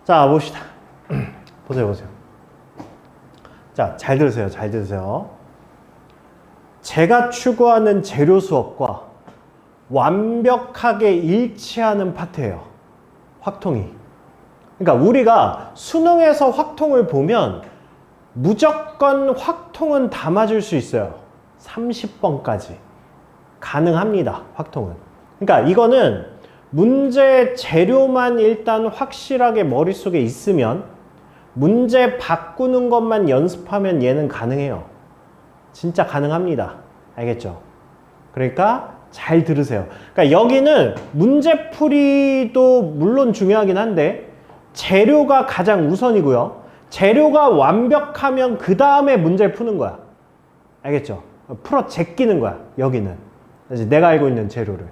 자, 봅시다. 보세요. 자, 잘 들으세요. 잘 들으세요. 제가 추구하는 재료 수업과 완벽하게 일치하는 파트예요. 확통이. 그러니까 우리가 수능에서 확통을 보면 무조건 확통은 다 맞을 수 있어요. 30번까지. 가능합니다. 확통은. 그러니까 이거는 문제 재료만 일단 확실하게 머릿속에 있으면 문제 바꾸는 것만 연습하면 얘는 가능해요. 진짜 가능합니다. 알겠죠? 그러니까 잘 들으세요. 그러니까 여기는 문제풀이도 물론 중요하긴 한데 재료가 가장 우선이고요. 재료가 완벽하면 그 다음에 문제를 푸는 거야. 알겠죠? 풀어 제끼는 거야. 여기는. 내가 알고 있는 재료를.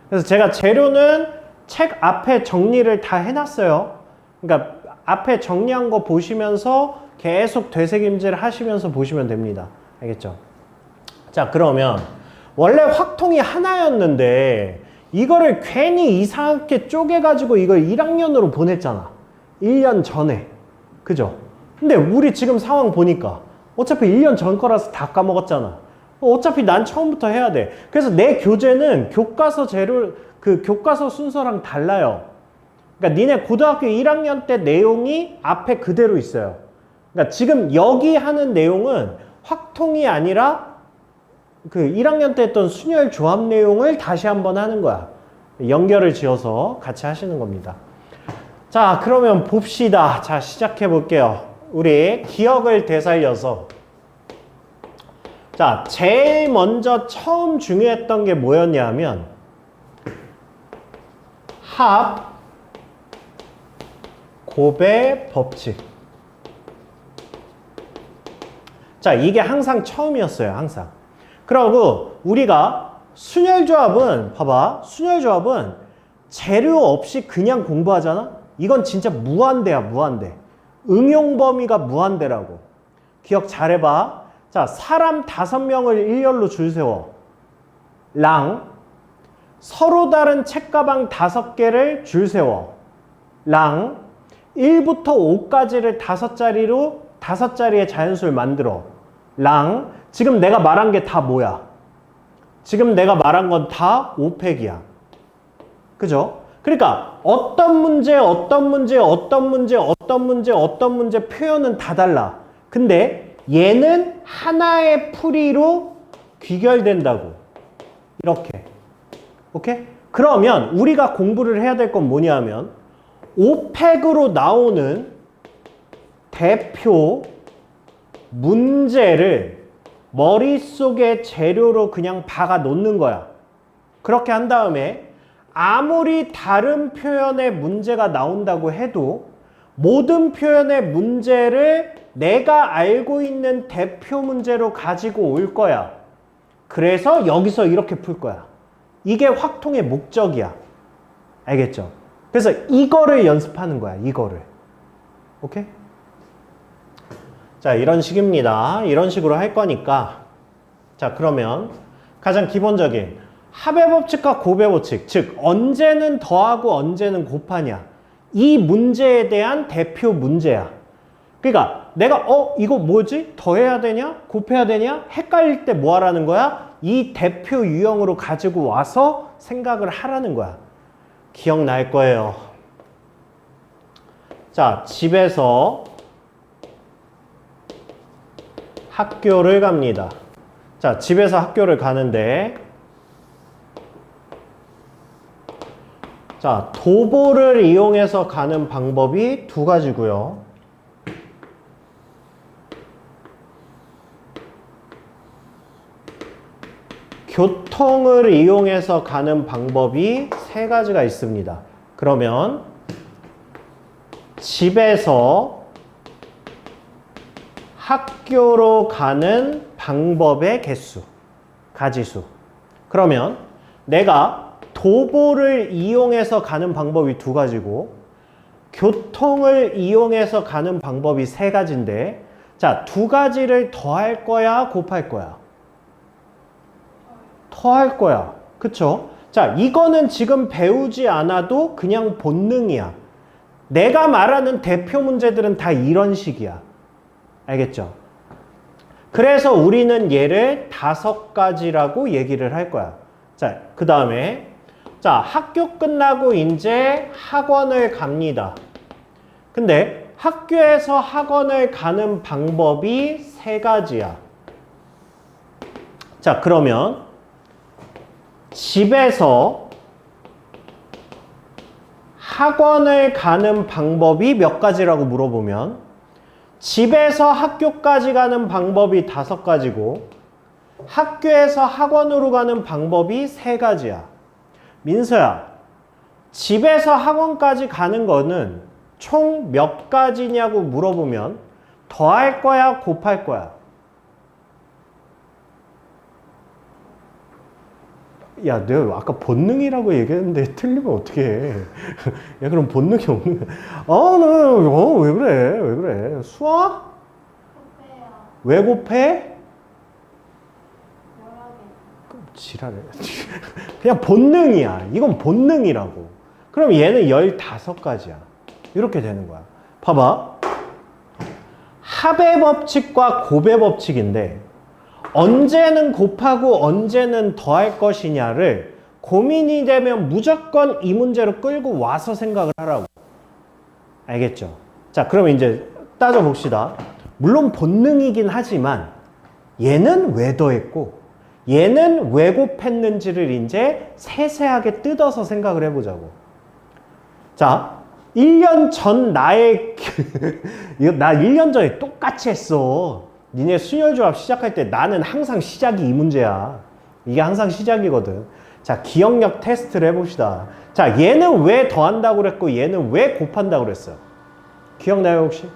그래서 제가 재료는 책 앞에 정리를 다 해놨어요. 그러니까 앞에 정리한 거 보시면서 계속 되새김질 하시면서 보시면 됩니다. 알겠죠? 자, 그러면 원래 확통이 하나였는데 이거를 괜히 이상하게 쪼개가지고 이걸 1학년으로 보냈잖아. 1년 전에. 그죠? 근데 우리 지금 상황 보니까 어차피 1년 전 거라서 다 까먹었잖아. 어차피 난 처음부터 해야 돼. 그래서 내 교재는 교과서 교과서 순서랑 달라요. 그러니까 니네 고등학교 1학년 때 내용이 앞에 그대로 있어요. 그러니까 지금 여기 하는 내용은 확통이 아니라 그 1학년 때 했던 순열 조합 내용을 다시 한번 하는 거야. 연결을 지어서 같이 하시는 겁니다. 자, 그러면 봅시다. 자, 시작해 볼게요. 우리 기억을 되살려서. 자, 제일 먼저 처음 중요했던 게 뭐였냐면 합, 곱의 법칙. 자, 이게 항상 처음이었어요. 항상. 그리고 우리가 순열조합은 봐봐. 순열조합은 재료 없이 그냥 공부하잖아. 이건 진짜 무한대야. 무한대. 응용 범위가 무한대라고. 기억 잘해봐. 자, 사람 5명을 일렬로 줄 세워. 랑. 서로 다른 책가방 5개를 줄 세워. 랑. 1부터 5까지를 5자리의 자연수를 만들어. 랑. 지금 내가 말한 게 다 뭐야? 지금 내가 말한 건 다 5팩이야. 그죠? 그러니까 어떤 문제 표현은 다 달라. 근데 얘는 하나의 풀이로 귀결된다고. 이렇게. 오케이? 그러면 우리가 공부를 해야 될 건 뭐냐면 5팩으로 나오는 대표 문제를 머릿속에 재료로 그냥 박아 놓는 거야. 그렇게 한 다음에 아무리 다른 표현의 문제가 나온다고 해도 모든 표현의 문제를 내가 알고 있는 대표 문제로 가지고 올 거야. 그래서 여기서 이렇게 풀 거야. 이게 확통의 목적이야. 알겠죠? 그래서 이거를 연습하는 거야. 이거를. 오케이? 자, 이런 식입니다. 이런 식으로 할 거니까. 자, 그러면 가장 기본적인 합의 법칙과 곱의 법칙. 즉, 언제는 더하고 언제는 곱하냐. 이 문제에 대한 대표 문제야. 그러니까 내가 이거 뭐지? 더해야 되냐? 곱해야 되냐? 헷갈릴 때 뭐 하라는 거야? 이 대표 유형으로 가지고 와서 생각을 하라는 거야. 기억날 거예요. 자, 집에서 학교를 갑니다. 자, 집에서 학교를 가는데 자, 도보를 이용해서 가는 방법이 2가지고요. 교통을 이용해서 가는 방법이 3가지가 있습니다. 그러면 집에서 학교로 가는 방법의 개수, 가지수. 그러면 내가 도보를 이용해서 가는 방법이 2가지고 교통을 이용해서 가는 방법이 3가지인데 자, 2가지를 더할 거야, 곱할 거야? 더할 거야. 그쵸? 자, 이거는 지금 배우지 않아도 그냥 본능이야. 내가 말하는 대표 문제들은 다 이런 식이야. 알겠죠? 그래서 우리는 얘를 5가지라고 얘기를 할 거야. 자, 그 다음에 자, 학교 끝나고 이제 학원을 갑니다. 근데 학교에서 학원을 가는 방법이 3가지야. 자, 그러면 집에서 학원을 가는 방법이 몇 가지라고 물어보면 집에서 학교까지 가는 방법이 5가지고 학교에서 학원으로 가는 방법이 3가지야. 민서야, 집에서 학원까지 가는 거는 총 몇 가지냐고 물어보면 더할 거야, 곱할 거야? 야, 내가 아까 본능이라고 얘기했는데 틀리면 어떡해. 야, 그럼 본능이 없는 거야. 왜 그래? 왜 그래? 수학? 곱해요. 왜 곱해? 여러 개. 지랄해. 그냥 본능이야. 이건 본능이라고. 그럼 얘는 15가지야. 이렇게 되는 거야. 봐봐. 합의 법칙과 곱의 법칙인데 언제는 곱하고 언제는 더할 것이냐를 고민이 되면 무조건 이 문제로 끌고 와서 생각을 하라고. 알겠죠? 자, 그럼 이제 따져봅시다. 물론 본능이긴 하지만 얘는 왜 더했고 얘는 왜 곱했는지를 이제 세세하게 뜯어서 생각을 해보자고. 자, 1년 전 나의 이거 나 1년 전에 똑같이 했어. 니네 순혈조합 시작할 때 나는 항상 시작이 이 문제야. 이게 항상 시작이거든. 자, 기억력 테스트를 해봅시다. 자, 얘는 왜 더한다고 그랬고 얘는 왜 곱한다고 그랬어요? 기억나요 혹시?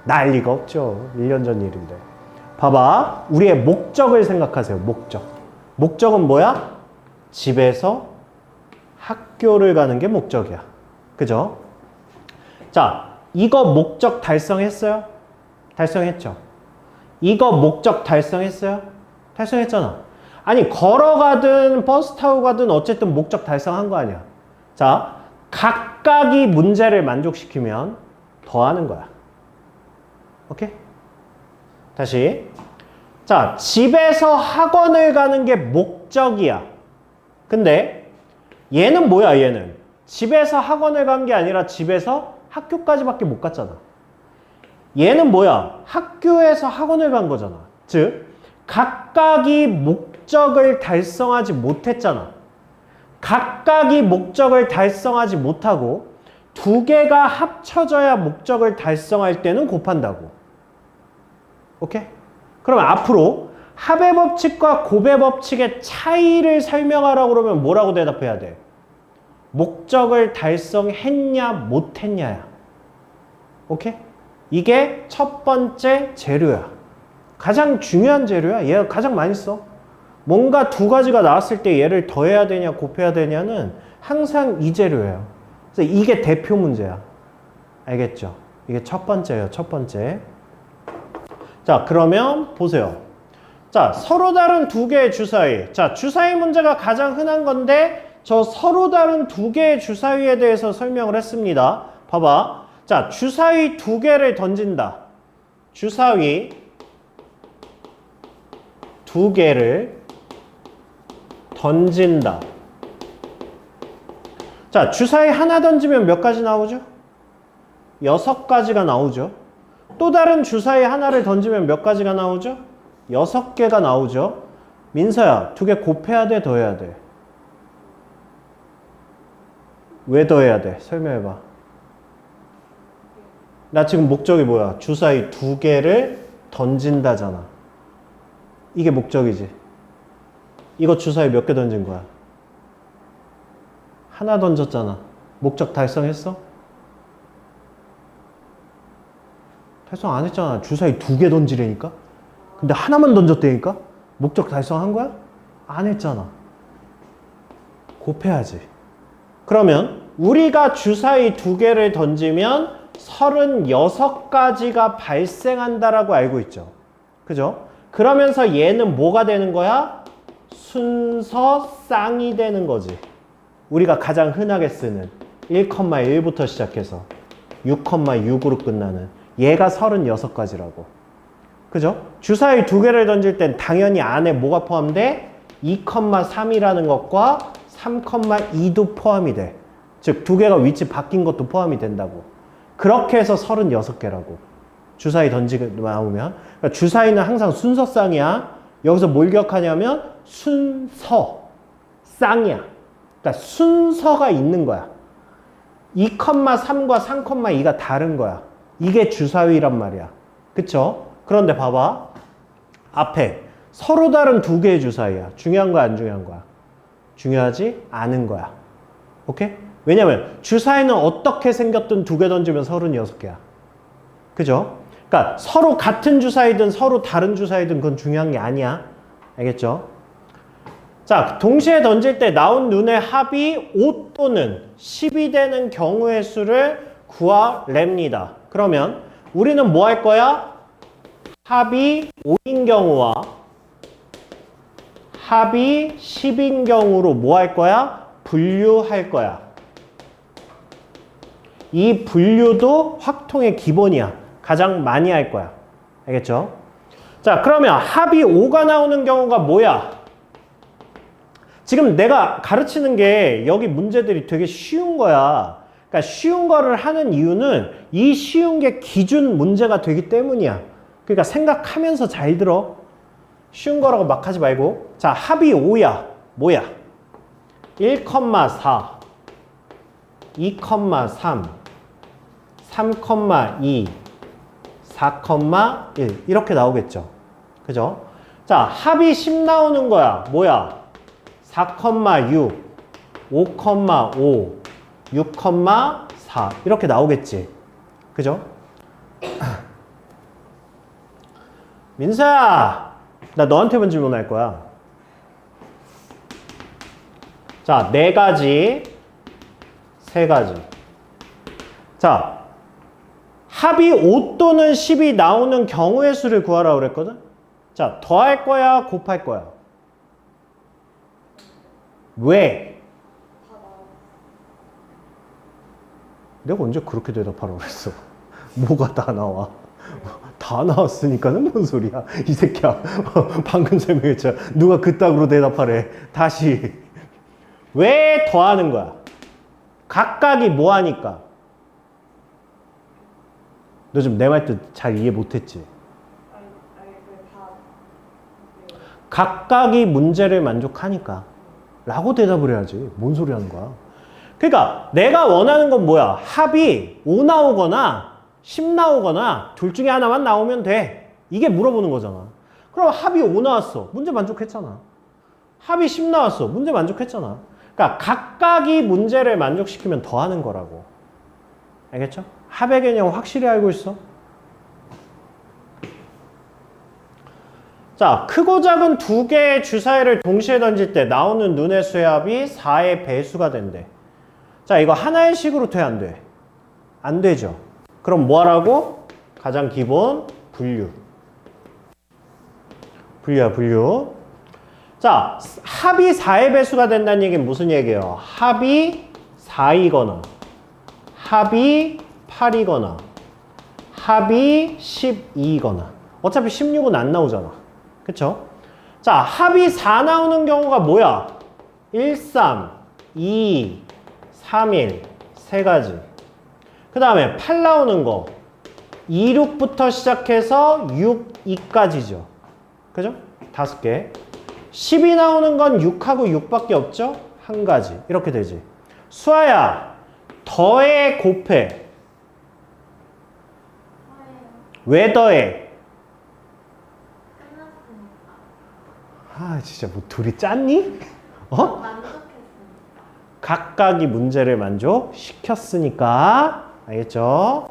날 리가 없죠. 1년 전 일인데. 봐봐. 우리의 목적을 생각하세요. 목적. 목적은 뭐야? 집에서 학교를 가는 게 목적이야. 그죠? 자, 이거 목적 달성했어요? 달성했죠. 이거 목적 달성했어요? 달성했잖아. 아니, 걸어가든 버스 타고 가든 어쨌든 목적 달성한 거 아니야. 자, 각각이 문제를 만족시키면 더하는 거야. 오케이? 다시. 자, 집에서 학원을 가는 게 목적이야. 근데 얘는 뭐야, 얘는? 집에서 학원을 간 게 아니라 집에서 학교까지밖에 못 갔잖아. 얘는 뭐야? 학교에서 학원을 간 거잖아. 즉, 각각이 목적을 달성하지 못했잖아. 각각이 목적을 달성하지 못하고 2개가 합쳐져야 목적을 달성할 때는 곱한다고. 오케이? 그럼 앞으로 합의 법칙과 곱의 법칙의 차이를 설명하라고 그러면 뭐라고 대답해야 돼? 목적을 달성했냐 못했냐야. 오케이? 이게 첫 번째 재료야. 가장 중요한 재료야. 얘가 가장 많이 써. 뭔가 2가지가 나왔을 때 얘를 더해야 되냐 곱해야 되냐는 항상 이 재료예요. 그래서 이게 대표 문제야. 알겠죠? 이게 첫 번째예요. 첫 번째. 자, 그러면 보세요. 자, 서로 다른 2개의 주사위. 자, 주사위 문제가 가장 흔한 건데 저 서로 다른 2개의 주사위에 대해서 설명을 했습니다. 봐봐. 자, 주사위 2개를 던진다. 주사위 2개를 던진다. 자, 주사위 하나 던지면 몇 가지 나오죠? 6가지가 나오죠. 또 다른 주사위 하나를 던지면 몇 가지가 나오죠? 6개가 나오죠. 민서야, 2개 곱해야 돼, 더해야 돼? 왜 더해야 돼? 설명해봐. 나 지금 목적이 뭐야? 주사위 2개를 던진다잖아. 이게 목적이지. 이거 주사위 몇 개 던진 거야? 하나 던졌잖아. 목적 달성했어? 달성 안 했잖아. 주사위 2개 던지려니까? 근데 하나만 던졌다니까? 목적 달성한 거야? 안 했잖아. 곱해야지. 그러면 우리가 주사위 2개를 던지면 36가지가 발생한다라고 알고 있죠. 그죠? 그러면서 얘는 뭐가 되는 거야? 순서 쌍이 되는 거지. 우리가 가장 흔하게 쓰는. 1,1부터 시작해서 6,6으로 끝나는 얘가 36가지라고. 그죠? 주사위 두 개를 던질 땐 당연히 안에 뭐가 포함돼? 2,3이라는 것과 3,2도 포함이 돼. 즉, 두 개가 위치 바뀐 것도 포함이 된다고. 그렇게 해서 36개라고. 주사위 던지게 나오면. 그러니까 주사위는 항상 순서쌍이야. 여기서 뭘 기억하냐면 순서, 쌍이야. 그러니까 순서가 있는 거야. 2,3과 3,2가 다른 거야. 이게 주사위란 말이야. 그쵸? 그런데 봐봐. 앞에 서로 다른 두 개의 주사위야. 중요한 거야, 안 중요한 거야? 중요하지 않은 거야. 오케이? 왜냐면 주사위는 어떻게 생겼든 두 개 던지면 36개야. 그죠? 그러니까 서로 같은 주사위든 서로 다른 주사위든 그건 중요한 게 아니야. 알겠죠? 자, 동시에 던질 때 나온 눈의 합이 5 또는 10이 되는 경우의 수를 구하랍니다. 그러면 우리는 뭐 할 거야? 합이 5인 경우와 합이 10인 경우로 뭐 할 거야? 분류할 거야. 이 분류도 확통의 기본이야. 가장 많이 할 거야. 알겠죠? 자, 그러면 합이 5가 나오는 경우가 뭐야? 지금 내가 가르치는 게 여기 문제들이 되게 쉬운 거야. 그러니까 쉬운 거를 하는 이유는 이 쉬운 게 기준 문제가 되기 때문이야. 그러니까 생각하면서 잘 들어. 쉬운 거라고 막 하지 말고. 자, 합이 5야. 뭐야? 1,4, 2,3, 3,2, 4,1 이렇게 나오겠죠. 그죠? 자, 합이 10 나오는 거야. 뭐야? 4,6, 5,5, 6,4 이렇게 나오겠지. 그죠? 민서야, 나 너한테만 질문할 거야. 자, 4가지, 3가지. 자, 합이 5 또는 10이 나오는 경우의 수를 구하라고 그랬거든? 자, 더할 거야, 곱할 거야? 왜? 내가 언제 그렇게 대답하라고 그랬어? 뭐가 다 나와? 다 나왔으니까는 뭔 소리야? 이 새끼야. 방금 설명했잖아. 누가 그따구로 대답하래. 다시. 왜 더하는 거야? 각각이 뭐 하니까? 너 지금 내 말 뜻 잘 이해 못했지? 각각이 문제를 만족하니까 라고 대답을 해야지. 뭔 소리 하는 거야? 그러니까 내가 원하는 건 뭐야? 합이 5 나오거나 10 나오거나 둘 중에 하나만 나오면 돼. 이게 물어보는 거잖아. 그럼 합이 5 나왔어. 문제 만족했잖아. 합이 10 나왔어. 문제 만족했잖아. 그러니까 각각이 문제를 만족시키면 더하는 거라고. 알겠죠? 합의 개념 확실히 알고 있어? 자, 크고 작은 두 개의 주사위를 동시에 던질 때 나오는 눈의 수의 합이 4의 배수가 된대. 자, 이거 하나의 식으로 돼, 안 돼? 안 되죠. 그럼 뭐 하라고? 가장 기본 분류. 분류야, 분류. 자, 합이 4의 배수가 된다는 얘기는 무슨 얘기예요? 합이 4이거나 합이 8이거나 합이 12이거나 어차피 16은 안 나오잖아. 그쵸? 자, 합이 4 나오는 경우가 뭐야? 1, 3, 2, 3, 1 세 가지. 그 다음에 8 나오는 거 2, 6부터 시작해서 6, 2까지죠. 그죠? 5개. 10이 나오는 건 6하고 6밖에 없죠? 한 가지. 이렇게 되지. 수아야, 더해, 곱해. 왜 더해? 아, 진짜 뭐 둘이 짰니? 어? 만족했습니다. 각각이 문제를 만족시켰으니까. 알겠죠?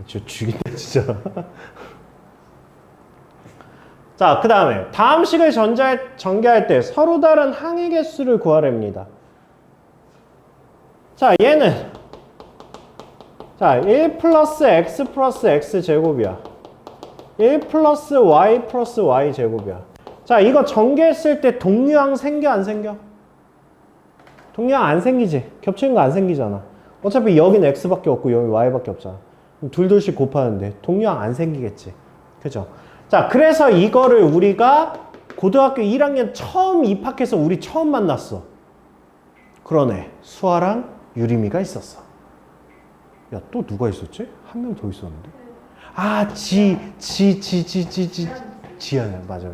저 죽인다, 진짜. 자, 그 다음에 다음 식을 전개할 때 서로 다른 항의 개수를 구하랍니다. 자, 얘는 자, 1 플러스 x 플러스 x 제곱이야. 1 플러스 y 플러스 y 제곱이야. 자, 이거 전개했을 때 동류항 생겨 안 생겨? 동량 안 생기지. 겹치는 거 안 생기잖아. 어차피 여기는 x밖에 없고 여기 y밖에 없잖아. 둘씩 곱하는데 동량 안 생기겠지. 그죠? 자, 그래서 이거를 우리가 고등학교 1학년 처음 입학해서 우리 처음 만났어. 그러네. 수아랑 유림이가 있었어. 야, 또 누가 있었지? 한 명 더 있었는데. 아, 지연아. 맞아.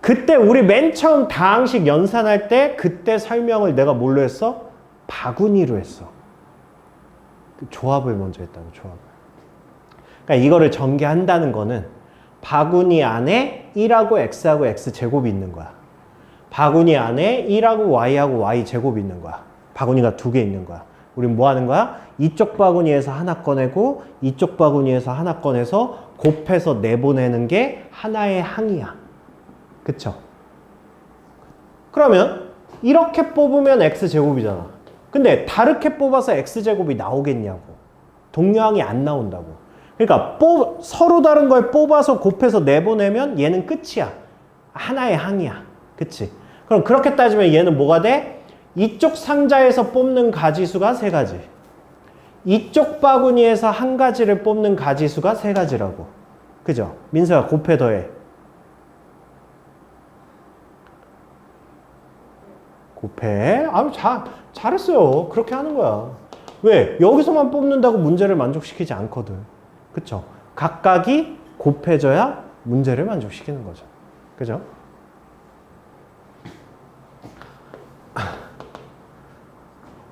그때 우리 맨 처음 다항식 연산할 때 그때 설명을 내가 뭘로 했어? 바구니로 했어. 그 조합을 먼저 했다고, 조합을. 그러니까 이거를 전개한다는 거는 바구니 안에 1하고 x하고 x제곱이 있는 거야. 바구니 안에 1하고 y하고 y제곱이 있는 거야. 바구니가 2개 있는 거야. 우린 뭐 하는 거야? 이쪽 바구니에서 하나 꺼내고 이쪽 바구니에서 하나 꺼내서 곱해서 내보내는 게 하나의 항이야. 그쵸? 그러면 이렇게 뽑으면 x제곱이잖아. 근데 다르게 뽑아서 x제곱이 나오겠냐고. 동량이 안 나온다고. 그러니까 서로 다른 걸 뽑아서 곱해서 내보내면 얘는 끝이야. 하나의 항이야. 그치? 그럼 그렇게 따지면 얘는 뭐가 돼? 이쪽 상자에서 뽑는 가지수가 3가지. 이쪽 바구니에서 한 가지를 뽑는 가지수가 3가지라고. 그죠? 민서야, 곱해 더해. 곱해. 잘했어요. 그렇게 하는 거야. 왜? 여기서만 뽑는다고 문제를 만족시키지 않거든. 그쵸? 각각이 곱해져야 문제를 만족시키는 거죠. 그죠?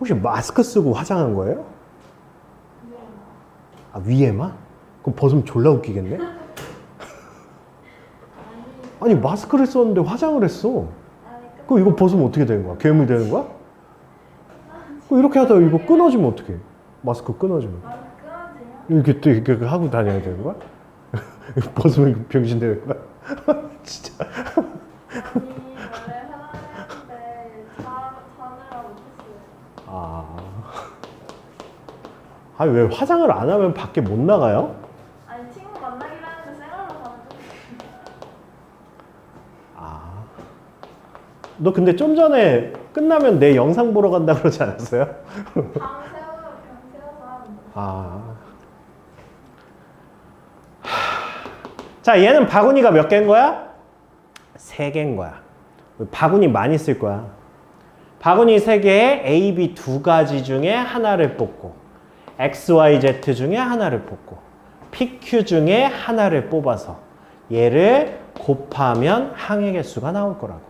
혹시 마스크 쓰고 화장한 거예요? 아, 위에만? 그럼 벗으면 졸라 웃기겠네? 아니, 마스크를 썼는데 화장을 했어. 그럼 이거 벗으면 어떻게 되는 거야? 괴물 되는 거야? 이렇게 하다가 이거 끊어지면 어떡해? 마스크 끊어지면. 이렇게 또 이렇게 하고 다녀야 되는 거야? 벗으면 병신 되는 거야? 진짜. 아니, 왜 화장을 안 하면 밖에 못 나가요? 아니, 친구 만나기로 했는데 생얼로 가면 너 근데 좀 전에 끝나면 내 영상 보러 간다 그러지 않았어요? 좀 세워서 하면 자, 얘는 바구니가 몇 개인 거야? 3개인 거야. 바구니 많이 쓸 거야. 바구니 3개에 A, B 2가지 중에 하나를 뽑고 X, Y, Z 중에 하나를 뽑고 PQ 중에 하나를 뽑아서 얘를 곱하면 항의 개수가 나올 거라고.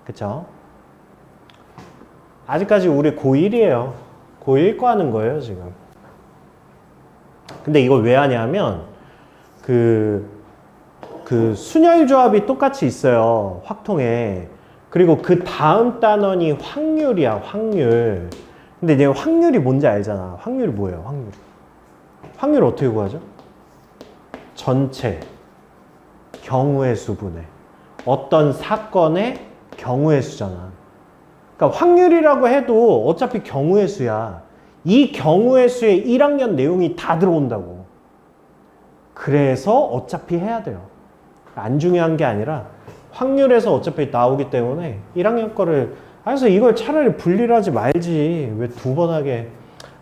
그쵸? 아직까지 우리 고1이에요. 고1 거 하는 거예요, 지금. 근데 이걸 왜 하냐면 그 순열 조합이 똑같이 있어요. 확통에. 그리고 그 다음 단원이 확률이야, 확률. 근데 이제 확률이 뭔지 알잖아. 확률이 뭐예요, 확률이? 확률 어떻게 구하죠? 전체, 경우의 수분의 어떤 사건의 경우의 수잖아. 그러니까 확률이라고 해도 어차피 경우의 수야. 이 경우의 수에 1학년 내용이 다 들어온다고. 그래서 어차피 해야 돼요. 안 중요한 게 아니라 확률에서 어차피 나오기 때문에 1학년 거를 그래서 이걸 차라리 분리를 하지 말지 왜 2번 하게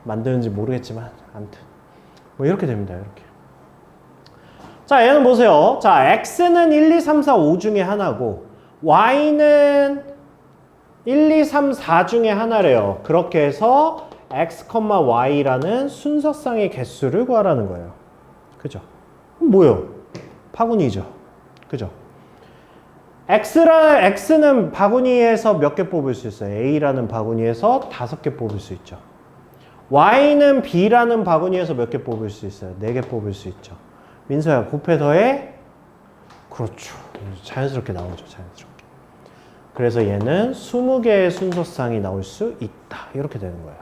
만드는지 모르겠지만 아무튼 뭐 이렇게 됩니다. 이렇게. 자, 얘는 보세요. 자, x는 1, 2, 3, 4, 5 중에 하나고 y는 1, 2, 3, 4 중에 하나래요. 그렇게 해서 x, y라는 순서상의 개수를 구하라는 거예요. 그죠? 뭐예요? 바구니죠. 그죠? x는 바구니에서 몇 개 뽑을 수 있어요? a라는 바구니에서 5개 뽑을 수 있죠. y는 b라는 바구니에서 몇 개 뽑을 수 있어요? 4개 뽑을 수 있죠. 민서야, 곱해 더해? 그렇죠. 자연스럽게 나오죠. 자연스럽게. 그래서 얘는 20개의 순서상이 나올 수 있다. 이렇게 되는 거예요.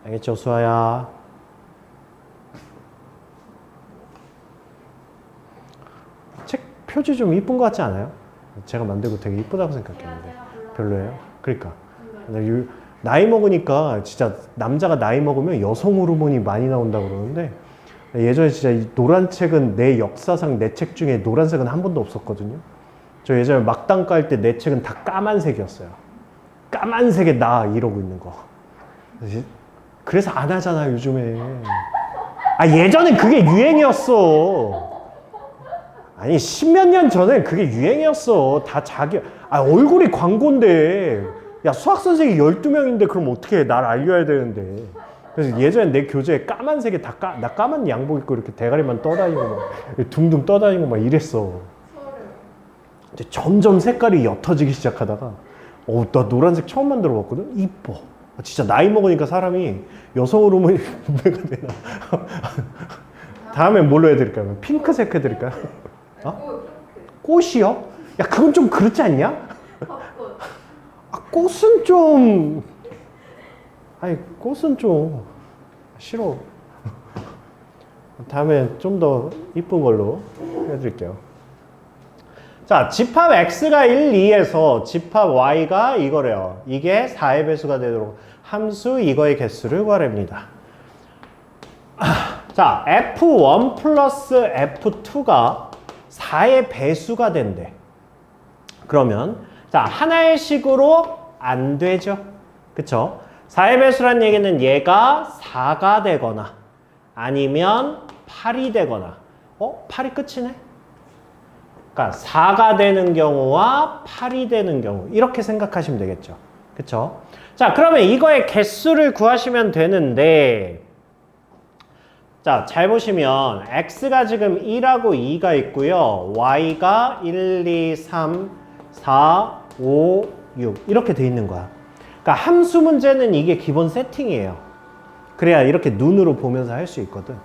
알겠죠, 수아야? 책 표지 좀 이쁜 것 같지 않아요? 제가 만들고 되게 이쁘다고 생각했는데 별로예요? 그러니까 나이 먹으니까 진짜 남자가 나이 먹으면 여성 호르몬이 많이 나온다고 그러는데 예전에 진짜 이 노란 책은 내 역사상 내 책 중에 노란색은 한 번도 없었거든요. 저 예전에 막당 깔 때 내 책은 다 까만색이었어요. 까만색에 나 이러고 있는 거. 그래서 안 하잖아 요즘에. 아 예전엔 그게 유행이었어. 아니 십몇 년 전엔 그게 유행이었어. 다 자기 얼굴이 광고인데 야 수학 선생님이 12명인데 그럼 어떻게 해? 날 알려야 되는데. 그래서 예전에 내 교재에 까만색에 나 까만 양복 입고 이렇게 대가리만 떠다니고 막 둥둥 떠다니고 막 이랬어. 이제 점점 색깔이 옅어지기 시작하다가 나 노란색 처음 만들어 봤거든? 이뻐. 진짜 나이 먹으니까 사람이 여성 호르몬이 분배가 되나? 다음에 뭘로 해드릴까요? 핑크색 해드릴까요? 어? 꽃이요? 야 그건 좀 그렇지 않냐? 꽃은 좀 꽃은 좀 싫어. 다음에 좀 더 이쁜 걸로 해드릴게요. 자, 집합 x가 1, 2에서 집합 y가 이거래요. 이게 4의 배수가 되도록 함수 이거의 개수를 구하랍니다. 자, f1 플러스 f2가 4의 배수가 된대. 그러면 자, 하나의 식으로 안 되죠. 그쵸? 4의 배수란 얘기는 얘가 4가 되거나 아니면 8이 되거나 8이 끝이네? 그러니까 4가 되는 경우와 8이 되는 경우 이렇게 생각하시면 되겠죠. 그쵸? 자, 그러면 이거의 개수를 구하시면 되는데 자, 잘 보시면 x가 지금 1하고 2가 있고요. y가 1, 2, 3, 4, 5, 6 이렇게 돼 있는 거야. 그러니까 함수 문제는 이게 기본 세팅이에요. 그래야 이렇게 눈으로 보면서 할 수 있거든.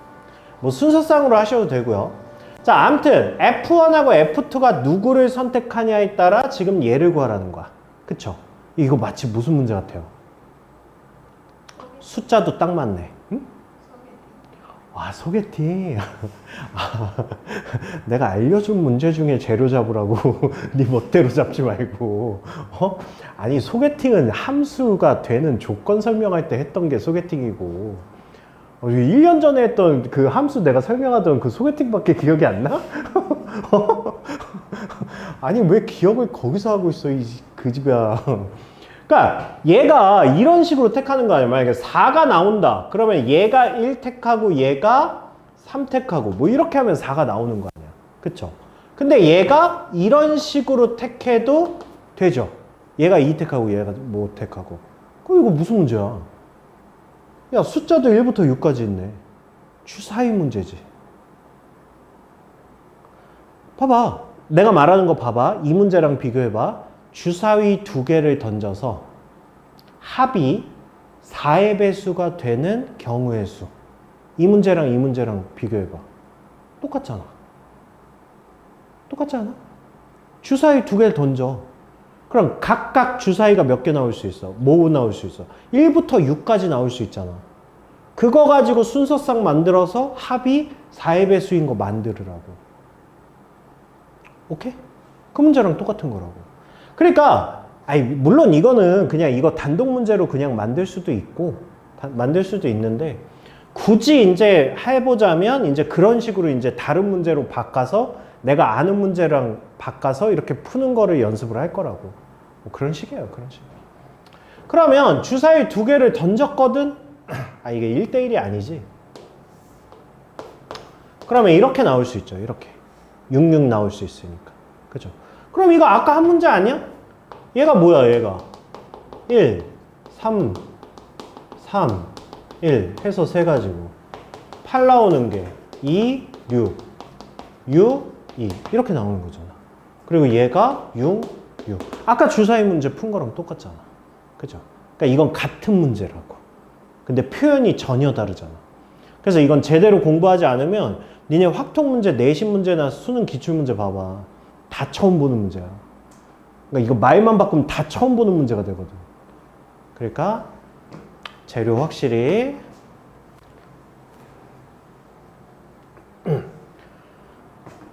뭐 순서상으로 하셔도 되고요. 자, 아무튼 F1하고 F2가 누구를 선택하냐에 따라 지금 얘를 구하라는 거야. 그쵸? 이거 마치 무슨 문제 같아요? 숫자도 딱 맞네. 응? 소개팅. 내가 알려준 문제 중에 재료 잡으라고 네 멋대로 잡지 말고. 아니 소개팅은 함수가 되는 조건 설명할 때 했던 게 소개팅이고 1년 전에 했던 그 함수 내가 설명하던 그 소개팅밖에 기억이 안 나? 아니 왜 기억을 거기서 하고 있어 그 집이야. 그러니까 얘가 이런 식으로 택하는 거 아니야. 만약에 4가 나온다 그러면 얘가 1 택하고 얘가 3 택하고 뭐 이렇게 하면 4가 나오는 거 아니야. 그쵸? 근데 얘가 이런 식으로 택해도 되죠. 얘가 2 택하고 얘가 뭐 택하고 그럼 이거 무슨 문제야? 야 숫자도 1부터 6까지 있네. 주사위 문제지. 봐봐. 내가 말하는 거 봐봐. 이 문제랑 비교해봐. 주사위 2개를 던져서 합이 4의 배수가 되는 경우의 수. 이 문제랑 이 문제랑 비교해봐. 똑같잖아. 똑같지 않아? 주사위 2개를 던져. 그럼 각각 주사위가 몇 개 나올 수 있어? 뭐 나올 수 있어? 1부터 6까지 나올 수 있잖아. 그거 가지고 순서상 만들어서 합이 4의 배수인 거 만들으라고. 오케이? 그 문제랑 똑같은 거라고. 그러니까 물론 이거는 그냥 이거 단독 문제로 그냥 만들 수도 있고 만들 수도 있는데 굳이 이제 해보자면 이제 그런 식으로 이제 다른 문제로 바꿔서 내가 아는 문제랑 바꿔서 이렇게 푸는 거를 연습을 할 거라고. 뭐 그런 식이에요. 그런 식. 그러면 주사위 2개를 던졌거든? 이게 1대1이 아니지. 그러면 이렇게 나올 수 있죠. 이렇게. 66 나올 수 있으니까. 그죠? 그럼 이거 아까 한 문제 아니야? 얘가 뭐야, 얘가? 1, 3, 3, 1 해서 세 가지고. 8 나오는 게 2, 6, 6, 2 이렇게 나오는 거잖아. 그리고 얘가 6, 6. 아까 주사위 문제 푼 거랑 똑같잖아. 그죠? 그러니까 이건 같은 문제라고. 근데 표현이 전혀 다르잖아. 그래서 이건 제대로 공부하지 않으면 니네 확통 문제, 내신 문제나 수능 기출문제 봐봐. 다 처음 보는 문제야. 그러니까 이거 말만 바꾸면 다 처음 보는 문제가 되거든. 그러니까 재료 확실히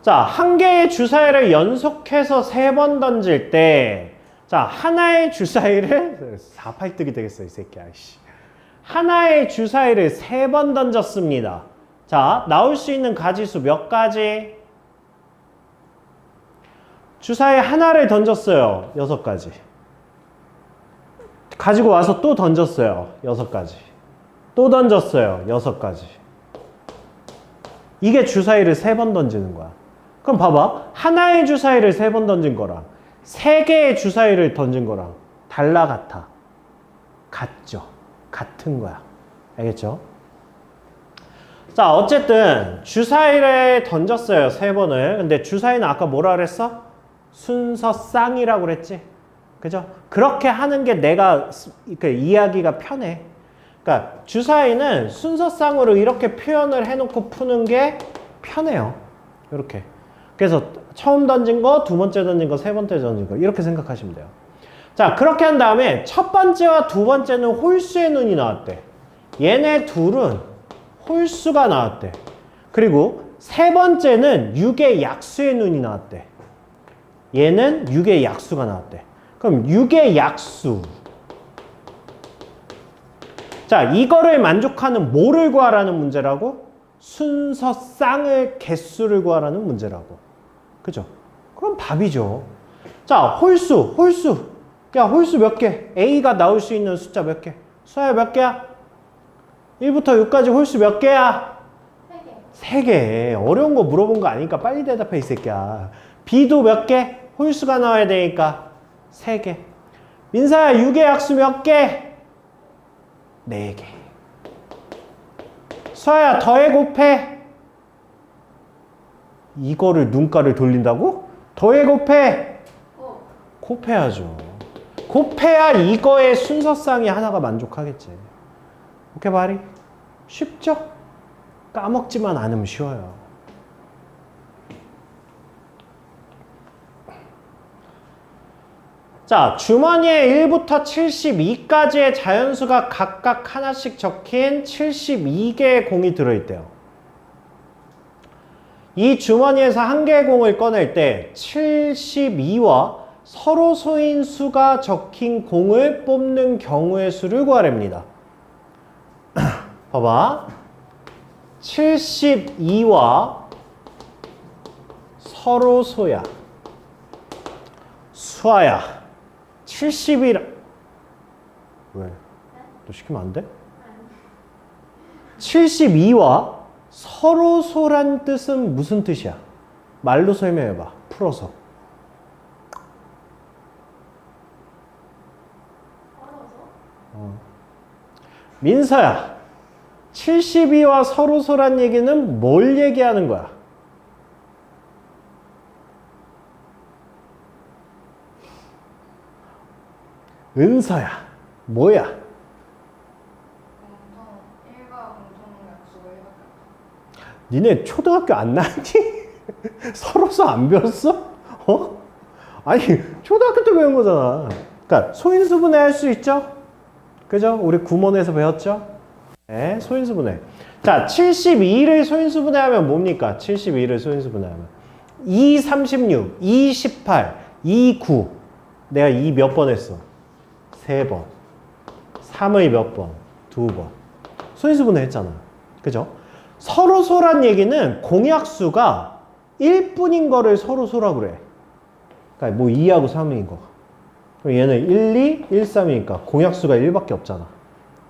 자, 한 개의 주사위를 연속해서 3번 던질 때 자, 하나의 주사위를 4팔뜨기 되겠어, 이 새끼야. 하나의 주사위를 3번 던졌습니다. 자, 나올 수 있는 가지수 몇 가지? 주사위 하나를 던졌어요. 6가지. 가지고 와서 또 던졌어요. 6가지. 또 던졌어요. 6가지. 이게 주사위를 3번 던지는 거야. 그럼 봐봐. 하나의 주사위를 3번 던진 거랑 3개의 주사위를 던진 거랑 달라 같아. 같죠. 같은 거야. 알겠죠? 자, 어쨌든 주사위를 던졌어요. 3번을. 근데 주사위는 아까 뭐라 그랬어? 순서쌍이라고 그랬지? 그죠? 그렇게 하는 게 내가 이야기가 편해. 그러니까 주사위는 순서쌍으로 이렇게 표현을 해놓고 푸는 게 편해요. 이렇게. 그래서 처음 던진 거, 두 번째 던진 거, 세 번째 던진 거 이렇게 생각하시면 돼요. 자, 그렇게 한 다음에 첫 번째와 두 번째는 홀수의 눈이 나왔대. 얘네 둘은 홀수가 나왔대. 그리고 세 번째는 6의 약수의 눈이 나왔대. 얘는 6의 약수가 나왔대. 그럼 6의 약수. 자, 이거를 만족하는 뭐를 구하라는 문제라고? 순서쌍의 개수를 구하라는 문제라고. 그죠? 그럼 답이죠. 자, 홀수. 야, 홀수 몇 개? A가 나올 수 있는 숫자 몇 개? 수야 몇 개야? 1부터 6까지 홀수 몇 개야? 3개. 3개. 어려운 거 물어본 거 아니니까 빨리 대답해, 이 새끼야. B도 몇 개? 홀수가 나와야 되니까 3개. 민사야, 6의 약수 몇 개? 4개. 수아야, 더해 곱해? 이거를 눈가를 돌린다고? 더해 곱해? 곱해야죠. 곱해야 이거의 순서쌍이 하나가 만족하겠지. 오케이, 바리? 쉽죠? 까먹지만 않으면 쉬워요. 자, 주머니에 1부터 72까지의 자연수가 각각 하나씩 적힌 72개의 공이 들어있대요. 이 주머니에서 한 개의 공을 꺼낼 때 72와 서로 소인수가 적힌 공을 뽑는 경우의 수를 구하랍니다. 봐봐. 72와 서로 소야. 수아야. 70이라. 왜? 너 시키면 안 돼? 72와 서로소란 뜻은 무슨 뜻이야? 말로 설명해봐. 풀어서. 민서야. 72와 서로소란 얘기는 뭘 얘기하는 거야? 은서야, 뭐야? 일과 공통 약수가 1밖에 니네 초등학교 안 나왔니? 서로서 안 배웠어? 어? 아니, 초등학교 때 배운 거잖아. 그러니까 소인수분해 할 수 있죠? 그죠? 우리 구몬에서 배웠죠? 네, 소인수분해. 자, 72를 소인수분해하면 뭡니까? 72를 소인수분해하면 2, 36, 2, 18, 2, 9. 내가 2 몇 번 했어? 3번. 3의 몇 번? 2번. 소인수분해 했잖아. 그죠? 서로소란 얘기는 공약수가 1뿐인 거를 서로소라고 그래. 그러니까 뭐 2하고 3인 거. 그럼 얘는 1, 2, 1, 3이니까 공약수가 1밖에 없잖아.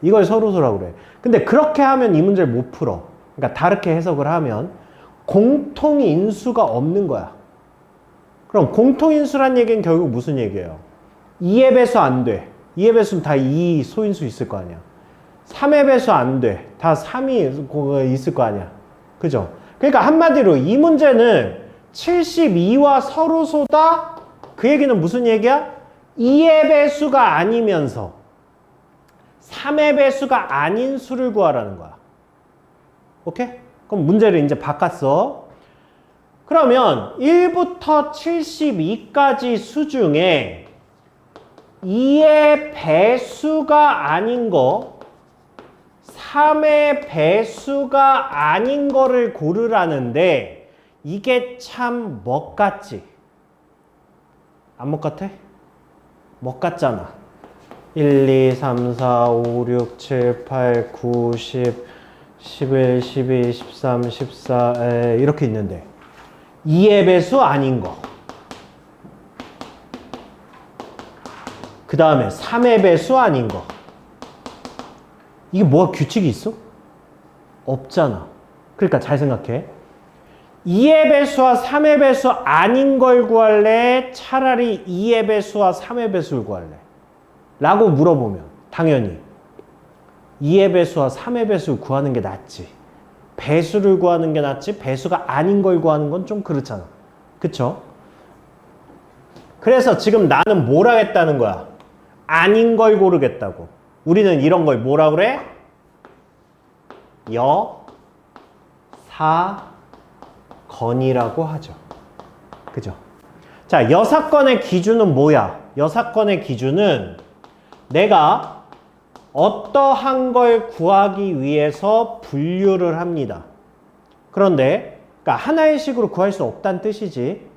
이걸 서로소라고 그래. 근데 그렇게 하면 이 문제를 못 풀어. 그러니까 다르게 해석을 하면 공통인수가 없는 거야. 그럼 공통인수란 얘기는 결국 무슨 얘기예요? 2의 배수 안 돼. 2의 배수는 다 2 소인수 있을 거 아니야. 3의 배수 안 돼. 다 3이 있을 거 아니야. 그죠? 그러니까 한마디로 이 문제는 72와 서로소다? 그 얘기는 무슨 얘기야? 2의 배수가 아니면서 3의 배수가 아닌 수를 구하라는 거야. 오케이? 그럼 문제를 이제 바꿨어. 그러면 1부터 72까지 수 중에 2의 배수가 아닌 거, 3의 배수가 아닌 거를 고르라는데 이게 참 멋 같지? 안 멋 같아? 멋 같잖아. 1, 2, 3, 4, 5, 6, 7, 8, 9, 10, 11, 12, 13, 14 이렇게 있는데 2의 배수 아닌 거. 그 다음에 3의 배수 아닌 거. 이게 뭐가 규칙이 있어? 없잖아. 그러니까 잘 생각해. 2의 배수와 3의 배수 아닌 걸 구할래? 차라리 2의 배수와 3의 배수를 구할래? 라고 물어보면 당연히 2의 배수와 3의 배수를 구하는 게 낫지. 배수를 구하는 게 낫지 배수가 아닌 걸 구하는 건 좀 그렇잖아. 그쵸? 그래서 지금 나는 뭘 하겠다는 거야? 아닌 걸 고르겠다고. 우리는 이런 걸 뭐라 그래? 여사건이라고 하죠. 그죠? 자, 여사건의 기준은 뭐야? 여사건의 기준은 내가 어떠한 걸 구하기 위해서 분류를 합니다. 그런데 그러니까 하나의 식으로 구할 수 없다는 뜻이지.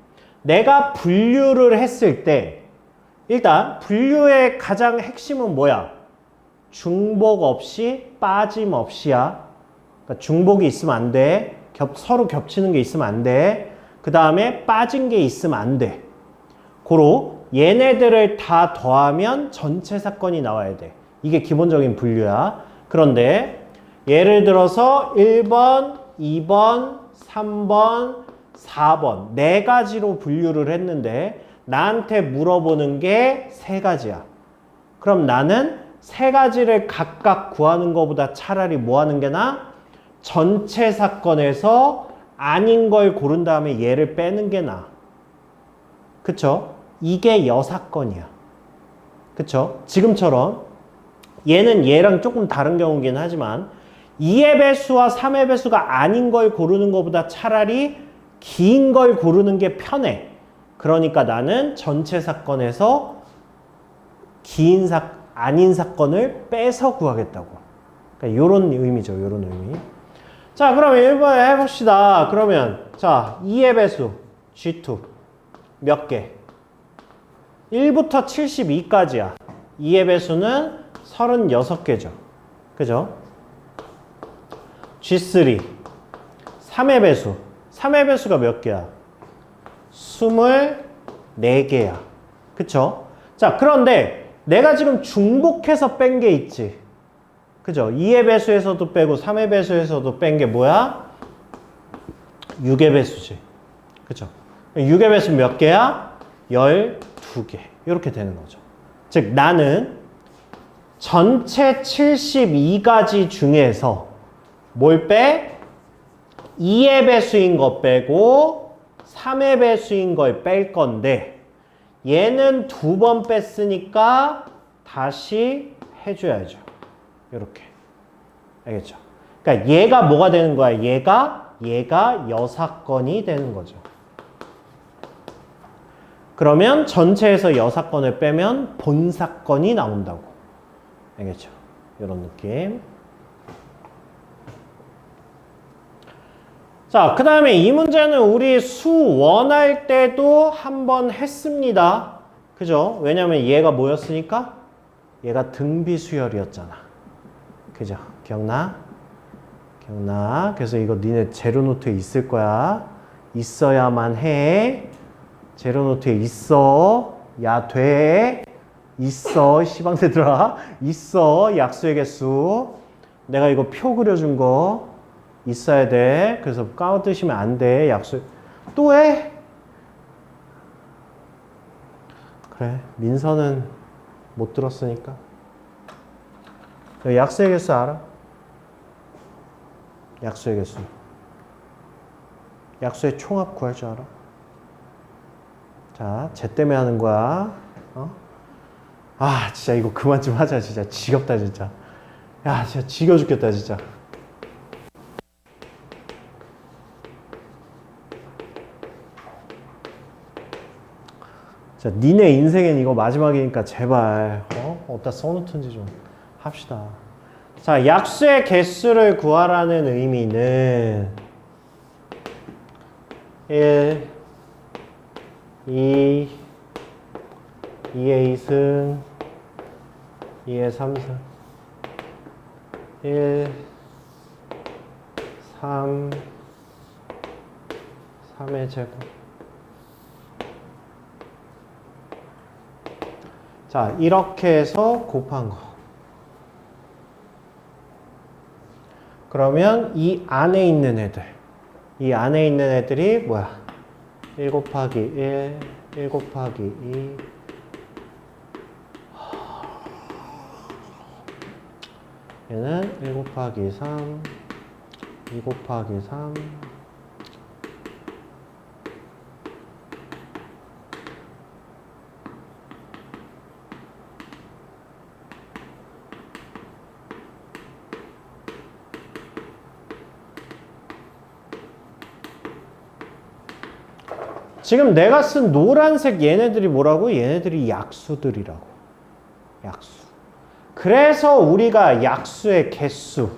내가 분류를 했을 때 일단 분류의 가장 핵심은 뭐야? 중복 없이 빠짐없이야. 그러니까 중복이 있으면 안 돼. 서로 겹치는 게 있으면 안 돼. 그 다음에 빠진 게 있으면 안 돼. 고로 얘네들을 다 더하면 전체 사건이 나와야 돼. 이게 기본적인 분류야. 그런데 예를 들어서 1번, 2번, 3번, 4번 네 가지로 분류를 했는데 나한테 물어보는 게 세 가지야. 그럼 나는 세 가지를 각각 구하는 것보다 차라리 뭐 하는 게 나아? 전체 사건에서 아닌 걸 고른 다음에 얘를 빼는 게 나아. 그쵸? 이게 여사건이야. 그쵸? 지금처럼 얘는 얘랑 조금 다른 경우긴 하지만 2의 배수와 3의 배수가 아닌 걸 고르는 것보다 차라리 긴 걸 고르는 게 편해. 그러니까 나는 전체 사건에서 아닌 사건을 빼서 구하겠다고. 그러니까 요런 의미죠. 요런 의미. 자, 그럼 1번 해봅시다. 그러면 자, 2의 배수 G2 몇 개? 1부터 72까지야. 2의 배수는 36개죠. 그죠? G3 3의 배수. 3의 배수가 몇 개야? 24개야. 그쵸? 자, 그런데 내가 지금 중복해서 뺀 게 있지. 그죠? 2의 배수에서도 빼고 3의 배수에서도 뺀 게 뭐야? 6의 배수지. 그죠? 6의 배수 몇 개야? 12개. 이렇게 되는 거죠. 즉, 나는 전체 72가지 중에서 뭘 빼? 2의 배수인 거 빼고 3의 배수인 걸 뺄 건데 얘는 2번 뺐으니까 다시 해줘야죠. 이렇게. 알겠죠? 그러니까 얘가 뭐가 되는 거야? 얘가 여사건이 되는 거죠. 그러면 전체에서 여사건을 빼면 본사건이 나온다고. 알겠죠? 이런 느낌. 자, 그 다음에 이 문제는 우리 수원할 때도 한번 했습니다. 그죠? 왜냐면 얘가 뭐였으니까? 얘가 등비수열이었잖아. 그죠? 기억나? 기억나? 그래서 이거 니네 재료노트에 있을 거야. 있어야만 해. 재료노트에 있어. 야, 돼. 있어. 시방새들아. 있어. 약수의 개수. 내가 이거 표 그려준 거. 있어야 돼. 그래서 까먹으시면 안 돼. 약수. 또 해? 그래. 민서는 못 들었으니까. 약수의 개수 알아? 약수의 개수. 약수의 총합 구할 줄 알아? 자, 쟤 때문에 하는 거야. 아, 진짜 이거 그만 좀 하자. 진짜 지겹다, 진짜. 야, 진짜 지겨 죽겠다, 진짜. 자, 니네 인생엔 이거 마지막이니까 제발 어디다 써놓든지 좀 합시다. 자, 약수의 개수를 구하라는 의미는 1, 2, 2의 2승, 2의 3승, 1, 3, 3의 제곱. 자, 이렇게 해서 곱한 거. 그러면 이 안에 있는 애들이 뭐야? 1 곱하기 1, 1 곱하기 2. 얘는 1 곱하기 3, 2 곱하기 3. 지금 내가 쓴 노란색 얘네들이 뭐라고? 얘네들이 약수들이라고. 약수. 그래서 우리가 약수의 개수,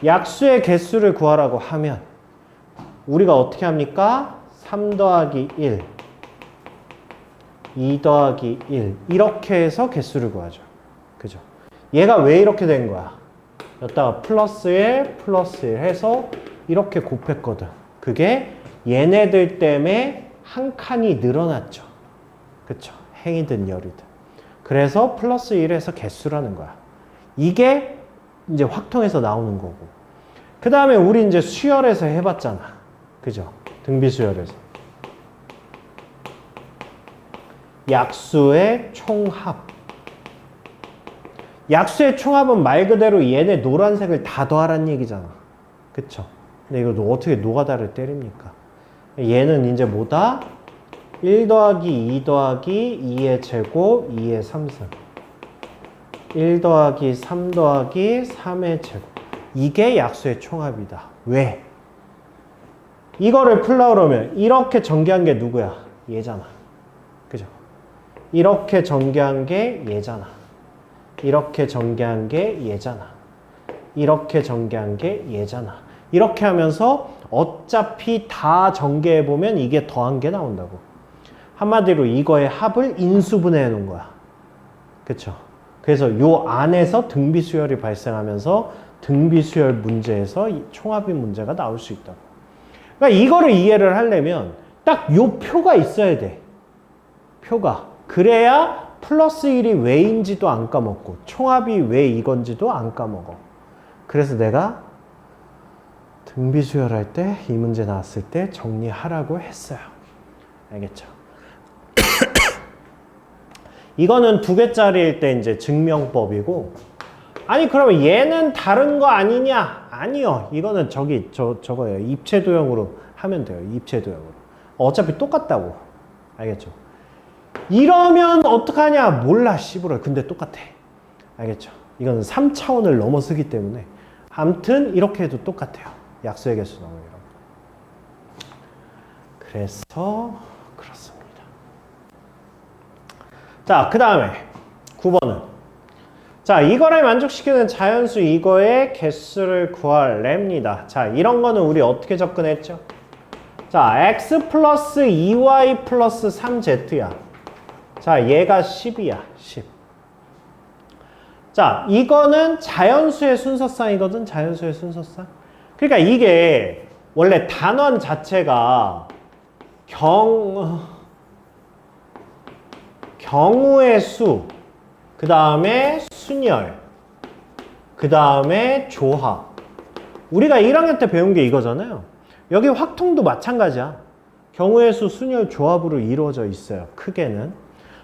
약수의 개수를 구하라고 하면 우리가 어떻게 합니까? 3 더하기 1, 2 더하기 1 이렇게 해서 개수를 구하죠. 그죠? 얘가 왜 이렇게 된 거야? 여기다가 플러스 1, 플러스 1 해서 이렇게 곱했거든. 그게 얘네들 때문에 한 칸이 늘어났죠. 그쵸? 행이든 열이든. 그래서 플러스 1에서 개수라는 거야. 이게 이제 확통에서 나오는 거고. 그 다음에 우리 이제 수열에서 해봤잖아. 그죠? 등비수열에서. 약수의 총합. 약수의 총합은 말 그대로 얘네 노란색을 다 더하라는 얘기잖아. 그쵸? 근데 이거 어떻게 노가다를 때립니까? 얘는 이제 뭐다? 1 더하기 2 더하기 2의 제곱 2의 3승. 1 더하기 3 더하기 3의 제곱. 이게 약수의 총합이다. 왜? 이거를 풀려고 그러면 이렇게 전개한 게 누구야? 얘잖아. 그죠? 이렇게 전개한 게 얘잖아. 이렇게 전개한 게 얘잖아. 이렇게 전개한 게 얘잖아. 이렇게 하면서 어차피 다 전개해보면 이게 더한 게 나온다고. 한마디로 이거의 합을 인수분해해 놓은 거야. 그쵸? 그래서 요 안에서 등비수열이 발생하면서 등비수열 문제에서 총합의 문제가 나올 수 있다고. 그러니까 이거를 이해를 하려면 딱 요 표가 있어야 돼. 표가. 그래야 플러스 1이 왜인지도 안 까먹고 총합이 왜 이건지도 안 까먹어. 그래서 내가 등비수열할 때 이 문제 나왔을 때 정리하라고 했어요. 알겠죠? 이거는 2개짜리일 때 이제 증명법이고, 아니 그러면 얘는 다른 거 아니냐? 아니요. 이거는 저거예요. 입체도형으로 하면 돼요. 입체도형으로. 어차피 똑같다고. 알겠죠? 이러면 어떡하냐? 몰라, 씨부러. 근데 똑같아. 알겠죠? 이거는 3차원을 넘어서기 때문에. 아무튼 이렇게 해도 똑같아요. 약수의 개수 나오면 이런 거. 그래서 그렇습니다. 자, 그 다음에 9번은 자, 이거를 만족시키는 자연수 이거의 개수를 구하랍니다. 자, 이런 거는 우리 어떻게 접근했죠? 자, x 플러스 2y 플러스 3z야. 자, 얘가 10이야. 10. 자, 이거는 자연수의 순서쌍이거든. 자연수의 순서쌍. 그러니까 이게 원래 단원 자체가 경우의 수, 그 다음에 순열, 그 다음에 조합. 우리가 1학년 때 배운 게 이거잖아요. 여기 확통도 마찬가지야. 경우의 수, 순열, 조합으로 이루어져 있어요. 크게는.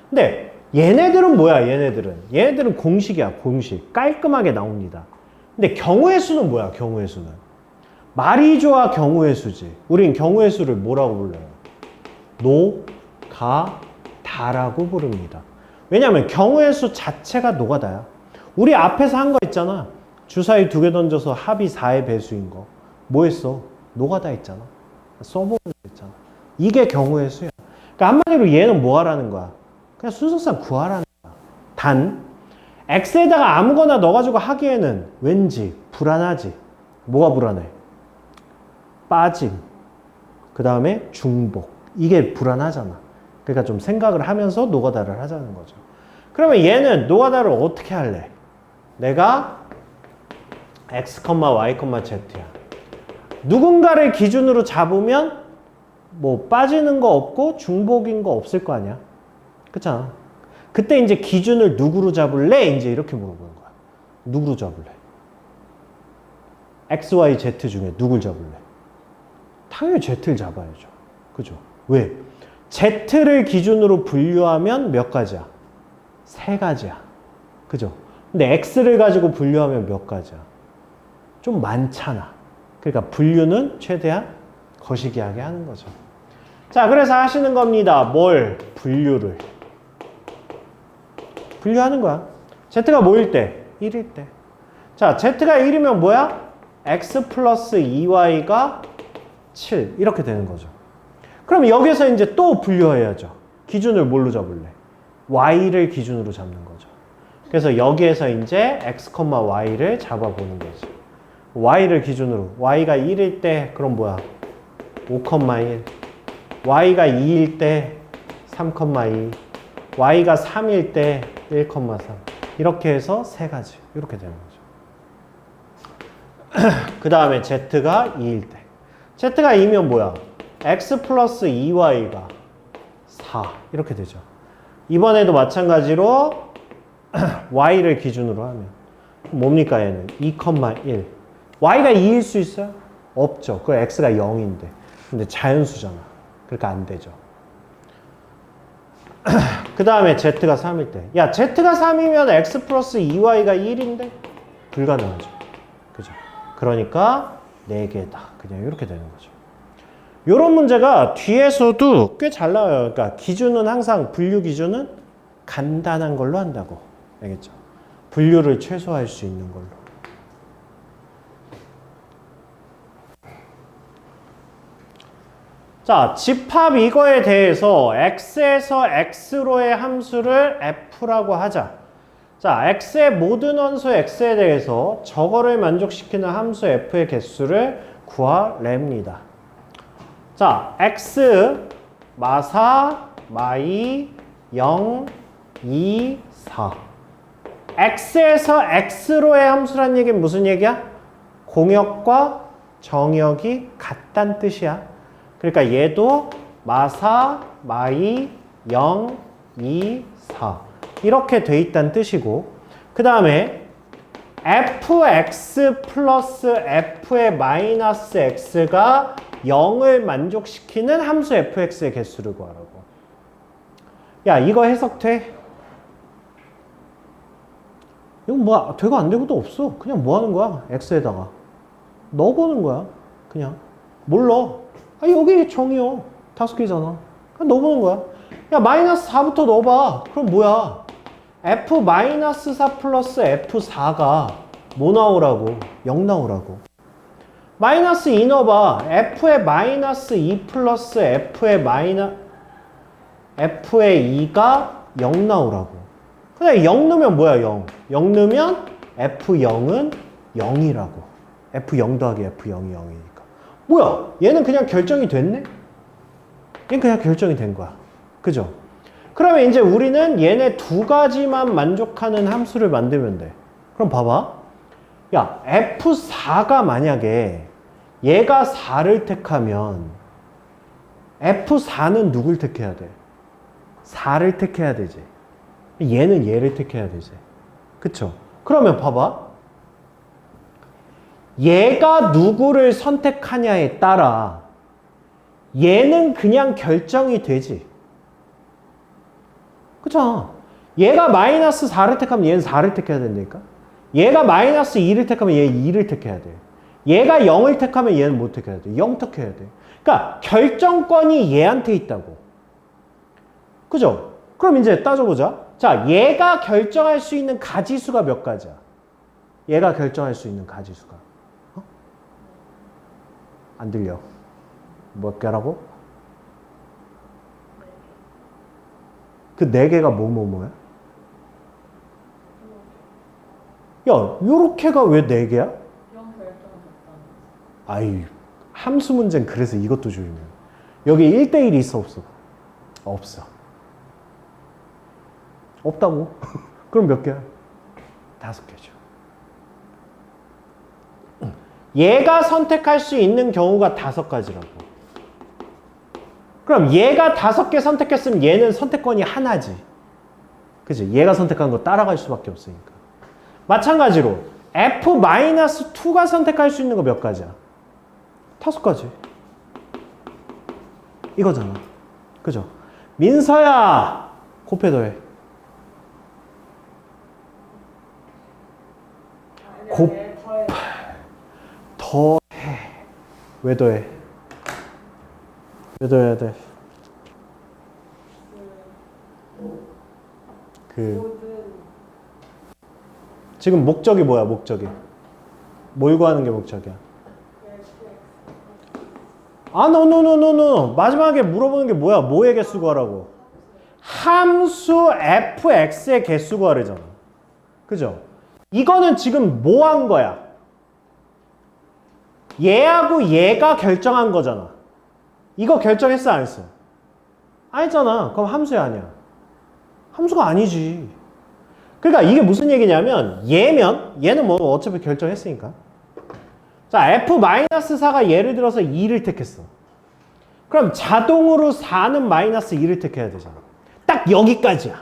근데 얘네들은 뭐야? 얘네들은 공식이야. 공식. 깔끔하게 나옵니다. 근데 경우의 수는 뭐야? 경우의 수는 말이 좋아 경우의 수지. 우린 경우의 수를 뭐라고 불러요? 노, 가, 다라고 부릅니다. 왜냐하면 경우의 수 자체가 노가다야. 우리 앞에서 한 거 있잖아. 주사위 2개 던져서 합이 4의 배수인 거. 뭐 했어? 노가다 했잖아. 써보는 거 했잖아. 이게 경우의 수야. 그러니까 한마디로 얘는 뭐 하라는 거야? 그냥 순서상 구하라는 거야. 단 x에다가 아무거나 넣어가지고 하기에는 왠지 불안하지. 뭐가 불안해? 빠짐. 그 다음에 중복. 이게 불안하잖아. 그러니까 좀 생각을 하면서 노가다를 하자는 거죠. 그러면 얘는 노가다를 어떻게 할래? 내가 x, y, z야. 누군가를 기준으로 잡으면 뭐 빠지는 거 없고 중복인 거 없을 거 아니야. 그렇잖아. 그때 이제 기준을 누구로 잡을래? 이제 이렇게 물어보는 거야. 누구로 잡을래? X, Y, Z 중에 누굴 잡을래? 당연히 Z를 잡아야죠. 그죠? 왜? Z를 기준으로 분류하면 몇 가지야? 세 가지야. 그죠? 근데 X를 가지고 분류하면 몇 가지야? 좀 많잖아. 그러니까 분류는 최대한 거시기하게 하는 거죠. 자, 그래서 하시는 겁니다. 뭘? 분류를. 분류하는 거야. Z가 뭐일 때? 1일 때. 자, Z가 1이면 뭐야? X 플러스 2Y가 7. 이렇게 되는 거죠. 그럼 여기서 이제 또 분류해야죠. 기준을 뭘로 잡을래? Y를 기준으로 잡는 거죠. 그래서 여기에서 이제 X, Y를 잡아보는 거지. Y를 기준으로. Y가 1일 때, 그럼 뭐야? 5,1. Y가 2일 때, 3,2. Y가 3일 때, 1,3. 이렇게 해서 세 가지. 이렇게 되는 거죠. 그 다음에 Z가 2일 때. Z가 2면 뭐야? X 플러스 2Y가 4. 이렇게 되죠. 이번에도 마찬가지로 Y를 기준으로 하면 뭡니까 얘는? 2,1. Y가 2일 수 있어요? 없죠. 그 X가 0인데. 근데 자연수잖아. 그러니까 안 되죠. 그 다음에 Z가 3일 때. 야, Z가 3이면 X 플러스 2Y가 1인데? 불가능하죠. 그죠? 그러니까 4개다. 그냥 이렇게 되는 거죠. 이런 문제가 뒤에서도 꽤 잘 나와요. 그러니까 기준은 항상 분류 기준은 간단한 걸로 한다고. 알겠죠? 분류를 최소화할 수 있는 걸로. 자, 집합 이거에 대해서 x에서 x로의 함수를 f라고 하자. 자, x의 모든 원소 x에 대해서 저거를 만족시키는 함수 f의 개수를 구하랍니다. 자, x, 마4, 마2, 0, 2, 4. x에서 x로의 함수란 얘기는 무슨 얘기야? 공역과 정역이 같다는 뜻이야. 그러니까 얘도 마4, 마2, 0, 2, 4 이렇게 돼 있다는 뜻이고, 그 다음에 fx 플러스 f의 마이너스 x가 0을 만족시키는 함수 fx의 개수를 구하라고. 야, 이거 해석돼? 이건 뭐 되고 안 되고도 없어. 그냥 뭐 하는 거야? x에다가 넣어보는 거야. 그냥 뭘 넣어? 아, 여기 정이요. 5개잖아. 그냥 넣어보는 거야. 야, 마이너스 4부터 넣어봐. 그럼 뭐야? f 마이너스 4 플러스 f4가 뭐 나오라고? 0 나오라고. 마이너스 2 넣어봐. f의 마이너스 2 플러스 f의 2가 0 나오라고. 그냥 0 넣으면 뭐야, 0? 0 넣으면 f0은 0이라고. f0 더하기 f0이 0이니까. 뭐야? 얘는 그냥 결정이 됐네? 얘는 그냥 결정이 된 거야. 그죠? 그러면 이제 우리는 얘네 두 가지만 만족하는 함수를 만들면 돼. 그럼 봐봐. 야, f4가 만약에 얘가 4를 택하면 f4는 누굴 택해야 돼? 4를 택해야 되지. 얘는 얘를 택해야 되지. 그쵸? 그러면 봐봐. 얘가 누구를 선택하냐에 따라 얘는 그냥 결정이 되지. 그쵸? 얘가 마이너스 4를 택하면 얘는 4를 택해야 된다니까? 얘가 마이너스 2를 택하면 얘 2를 택해야 돼. 얘가 0을 택하면 얘는 못 택해야 돼. 0 택해야 돼. 그러니까 결정권이 얘한테 있다고. 그죠? 그럼 이제 따져보자. 자, 얘가 결정할 수 있는 가지수가 몇 가지야? 얘가 결정할 수 있는 가지수가. 어? 안 들려. 몇 개라고? 그 4개가 뭐야? 야, 요렇게가 왜 4개야? 아이, 함수 문제는 그래서 이것도 조심해. 여기 1대1이 있어, 없어? 없어. 없다고? 그럼 몇 개야? 5개죠. 얘가 선택할 수 있는 경우가 5가지라고. 그럼 얘가 5개 선택했으면 얘는 선택권이 하나지. 그치? 얘가 선택한 거 따라갈 수밖에 없으니까. 마찬가지로 F-2가 선택할 수 있는 거 몇 가지야? 5가지. 이거잖아. 그죠? 민서야, 곱해 더해. 더해. 왜 더해? 왜 더해야 돼? 지금 목적이 뭐야, 목적이? 뭘 구하는 게 목적이야? no. 마지막에 물어보는 게 뭐야? 뭐의 개수 구하라고? 함수 fx의 개수 구하래잖아. 그죠? 이거는 지금 뭐 한 거야? 얘하고 얘가 결정한 거잖아. 이거 결정했어, 안 했어? 안 했잖아. 그럼 함수야, 아니야? 함수가 아니지. 그러니까 이게 무슨 얘기냐면 얘는 뭐 어차피 결정했으니까. 자, f-4가 예를 들어서 2를 택했어. 그럼 자동으로 4는 마이너스 2를 택해야 되잖아. 딱 여기까지야.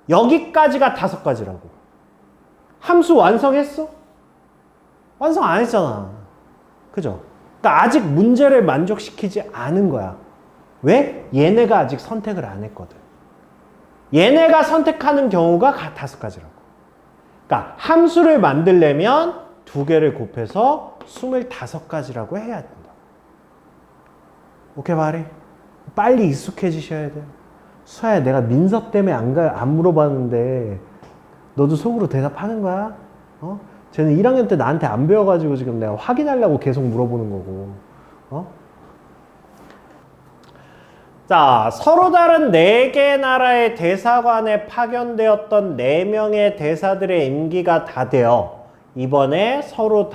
여기까지가 5가지라고. 함수 완성했어? 완성 안 했잖아. 그죠? 그러니까 아직 문제를 만족시키지 않은 거야. 왜? 얘네가 아직 선택을 안 했거든. 얘네가 선택하는 경우가 5가지라고. 그러니까 함수를 만들려면 2개를 곱해서 25가지라고 해야 된다. 오케이, 말이? 빨리 익숙해지셔야 돼요. 수아야, 내가 민서 때문에 안 물어봤는데 너도 속으로 대답하는 거야? 쟤는 1학년 때 나한테 안 배워가지고 지금 내가 확인하려고 계속 물어보는 거고. 자, 서로 다른 4개 나라의 대사관에 파견되었던 4명의 대사들의 임기가 다 되어 이번에 서로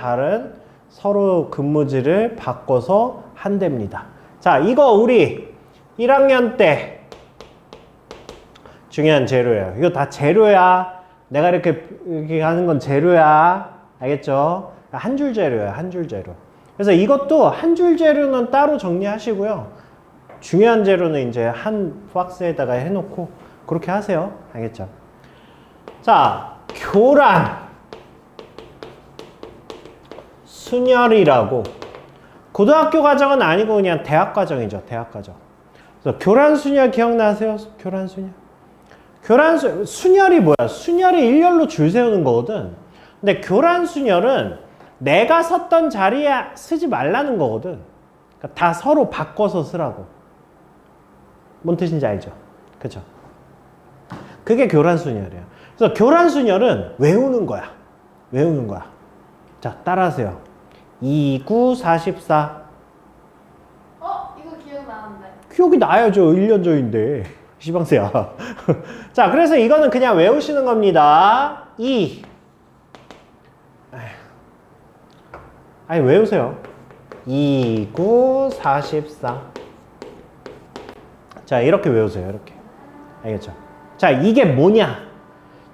근무지를 바꿔서 한답니다. 자, 이거 우리 1학년 때 중요한 재료예요. 이거 다 재료야. 내가 이렇게 하는 건 재료야. 알겠죠? 한 줄 재료야, 한 줄 재료. 그래서 이것도 한 줄 재료는 따로 정리하시고요. 중요한 재료는 이제 한 박스에다가 해놓고 그렇게 하세요. 알겠죠? 자, 교란. 순열이라고. 고등학교 과정은 아니고 그냥 대학 과정이죠. 대학 과정. 그래서 교란 순열 기억나세요? 교란 순열. 순열이 뭐야? 순열이 일렬로 줄 세우는 거거든. 근데 교란 순열은 내가 섰던 자리에 쓰지 말라는 거거든. 그러니까 다 서로 바꿔서 쓰라고. 뭔 뜻인지 알죠? 그죠? 그게 교란 순열이야. 그래서 교란 순열은 외우는 거야. 외우는 거야. 자, 따라하세요. 2, 9, 44. 이거 기억나는데. 기억이 나야죠. 1년 전인데. 시방새야. 자, 그래서 이거는 그냥 외우시는 겁니다. 2. 아니, 외우세요. 2, 9, 44. 자, 이렇게 외우세요. 이렇게. 알겠죠? 자, 이게 뭐냐?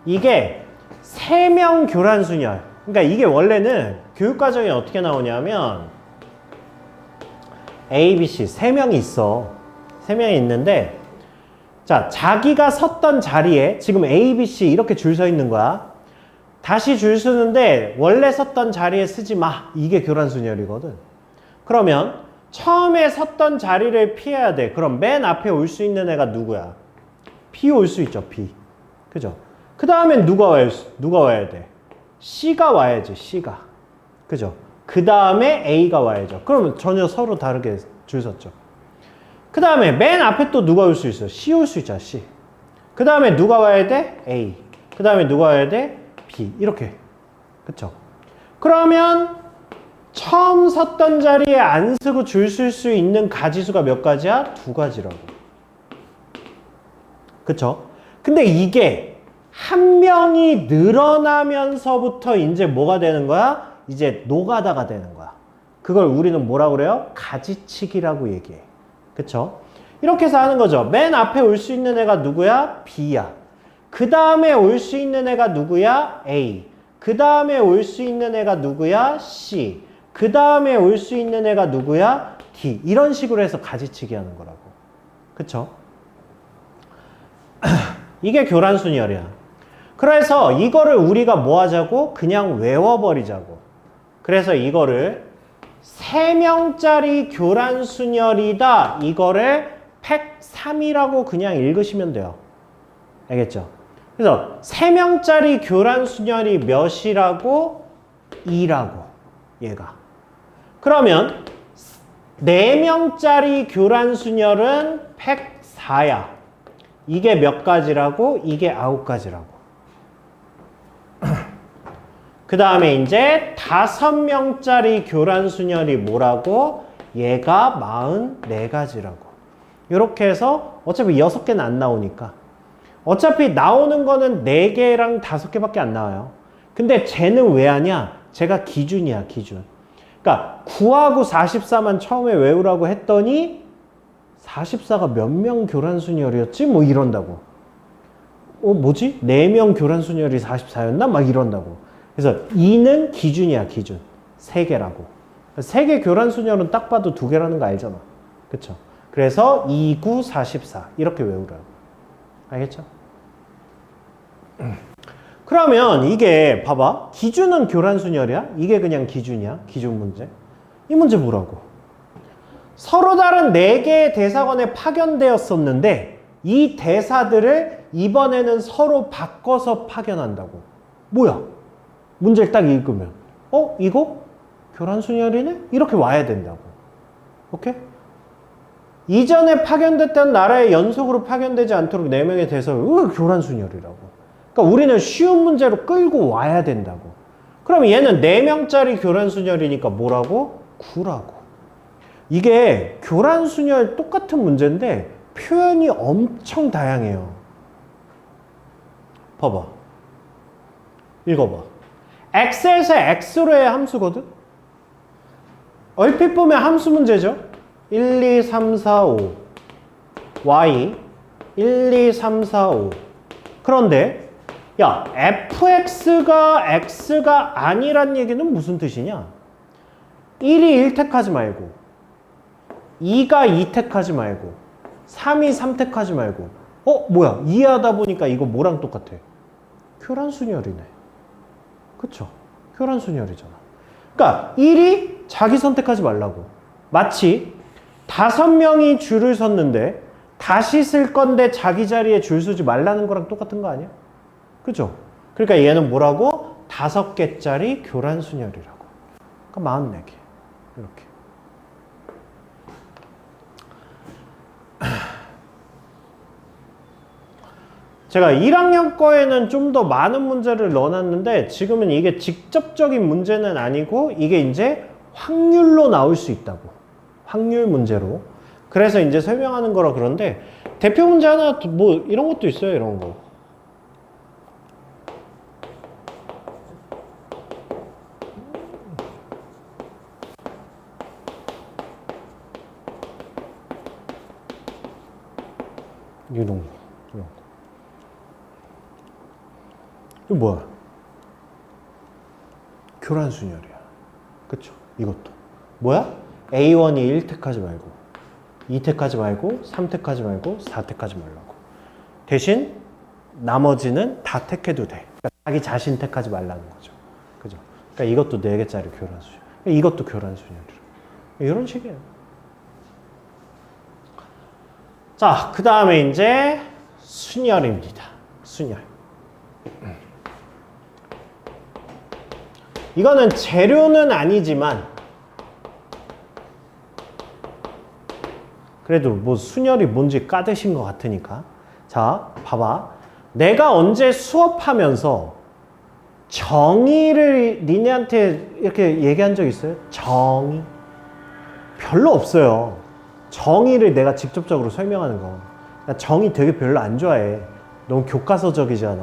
이게 3명 교란 순열. 그러니까 이게 원래는 교육과정에 어떻게 나오냐면 A, B, C 3명이 있어. 3명이 있는데 자, 자기가 섰던 자리에 지금 A, B, C 이렇게 줄 서 있는 거야. 다시 줄 서는데 원래 섰던 자리에 쓰지 마. 이게 교란 순열이거든. 그러면 처음에 섰던 자리를 피해야 돼. 그럼 맨 앞에 올 수 있는 애가 누구야? B 올 수 있죠. B. 그죠? 그 다음엔 누가 와야 돼? C가 와야지. C가. 그죠? 그 다음에 A가 와야죠. 그러면 전혀 서로 다르게 줄 섰죠. 그 다음에 맨 앞에 또 누가 올 수 있어? C 올 수 있잖아. C. 그 다음에 누가 와야 돼? A. 그 다음에 누가 와야 돼? B. 이렇게. 그쵸? 그러면 처음 섰던 자리에 안 쓰고 줄 쓸 수 있는 가지수가 몇 가지야? 2가지라고. 그쵸? 근데 이게 한 명이 늘어나면서부터 이제 뭐가 되는 거야? 이제 노가다가 되는 거야. 그걸 우리는 뭐라고 그래요? 가지치기라고 얘기해. 그쵸? 이렇게 해서 하는 거죠. 맨 앞에 올 수 있는 애가 누구야? B야. 그 다음에 올 수 있는 애가 누구야? A. 그 다음에 올 수 있는 애가 누구야? C. 그 다음에 올 수 있는 애가 누구야? D. 이런 식으로 해서 가지치기 하는 거라고. 그쵸? 이게 교란순열이야. 그래서 이거를 우리가 뭐 하자고? 그냥 외워버리자고. 그래서 이거를 3명짜리 교란순열이다. 이거를 팩 3이라고 그냥 읽으시면 돼요. 알겠죠? 그래서 3명짜리 교란순열이 몇이라고? 2라고. 얘가. 그러면 4명짜리 교란순열은 팩 4야. 이게 몇 가지라고? 이게 9가지라고. 그 다음에 이제 5명짜리 교란순열이 뭐라고? 얘가 44가지라고. 이렇게 해서 어차피 6개는 안 나오니까. 어차피 나오는 거는 4개랑 5개밖에 안 나와요. 근데 쟤는 왜 하냐? 쟤가 기준이야, 기준. 그러니까 9하고 44만 처음에 외우라고 했더니 44가 몇 명 교란순열이었지? 뭐 이런다고. 뭐지? 4명 교란순열이 44였나? 막 이런다고. 그래서 2는 기준이야, 기준. 3개라고. 3개 교란순열은 딱 봐도 2개라는 거 알잖아. 그쵸? 그래서 2, 9, 44 이렇게 외우라고. 알겠죠? 그러면 이게 봐봐. 기준은 교란순열이야? 이게 그냥 기준이야? 기준 문제? 이 문제 뭐라고? 서로 다른 4개의 대사관에 파견되었었는데 이 대사들을 이번에는 서로 바꿔서 파견한다고. 뭐야? 문제를 딱 읽으면 이거 교란순열이네? 이렇게 와야 된다고. 오케이? 이전에 파견됐던 나라에 연속으로 파견되지 않도록 4명의 대사를 교란순열이라고. 그러니까 우리는 쉬운 문제로 끌고 와야 된다고. 그럼 얘는 4명짜리 교란순열이니까 뭐라고? 9라고. 이게 교란순열 똑같은 문제인데 표현이 엄청 다양해요. 봐봐. 읽어봐. x에서 x로의 함수거든? 얼핏 보면 함수 문제죠? 1, 2, 3, 4, 5 y 1, 2, 3, 4, 5 그런데 야 fx가 x가 아니란 얘기는 무슨 뜻이냐? 1이 1택하지 말고 2가 2택하지 말고 3이 3택하지 말고 뭐야 이해하다 보니까 이거 뭐랑 똑같아? 교란순열이네. 그쵸? 교란순열이잖아. 그러니까 1이 자기 선택하지 말라고. 마치 5명이 줄을 섰는데 다시 쓸 건데 자기 자리에 줄 서지 말라는 거랑 똑같은 거 아니야? 그죠? 그러니까 얘는 뭐라고? 5개짜리 교란순열이라고. 그러니까 44개. 이렇게. 제가 1학년 거에는 좀 더 많은 문제를 넣어놨는데 지금은 이게 직접적인 문제는 아니고 이게 이제 확률로 나올 수 있다고. 확률 문제로. 그래서 이제 설명하는 거라 그런데 대표 문제 하나 뭐 이런 것도 있어요. 이런 거. 이런 거. 이런 거. 이거 뭐야? 교란순열이야. 그쵸? 이것도. 뭐야? A1이 1택하지 말고 2택하지 말고 3택하지 말고 4택하지 말라고. 대신 나머지는 다 택해도 돼. 그러니까 자기 자신 택하지 말라는 거죠. 그죠? 그러니까 이것도 4개짜리 교란순열. 이것도 교란순열이라. 이런 식이에요. 자, 그 다음에 이제 순열입니다. 순열. 이거는 재료는 아니지만 그래도 뭐 순열이 뭔지 까드신 것 같으니까. 자, 봐봐. 내가 언제 수업하면서 정의를 니네한테 이렇게 얘기한 적 있어요? 정의. 별로 없어요. 정의를 내가 직접적으로 설명하는 거. 나 정의 되게 별로 안 좋아해. 너무 교과서적이잖아.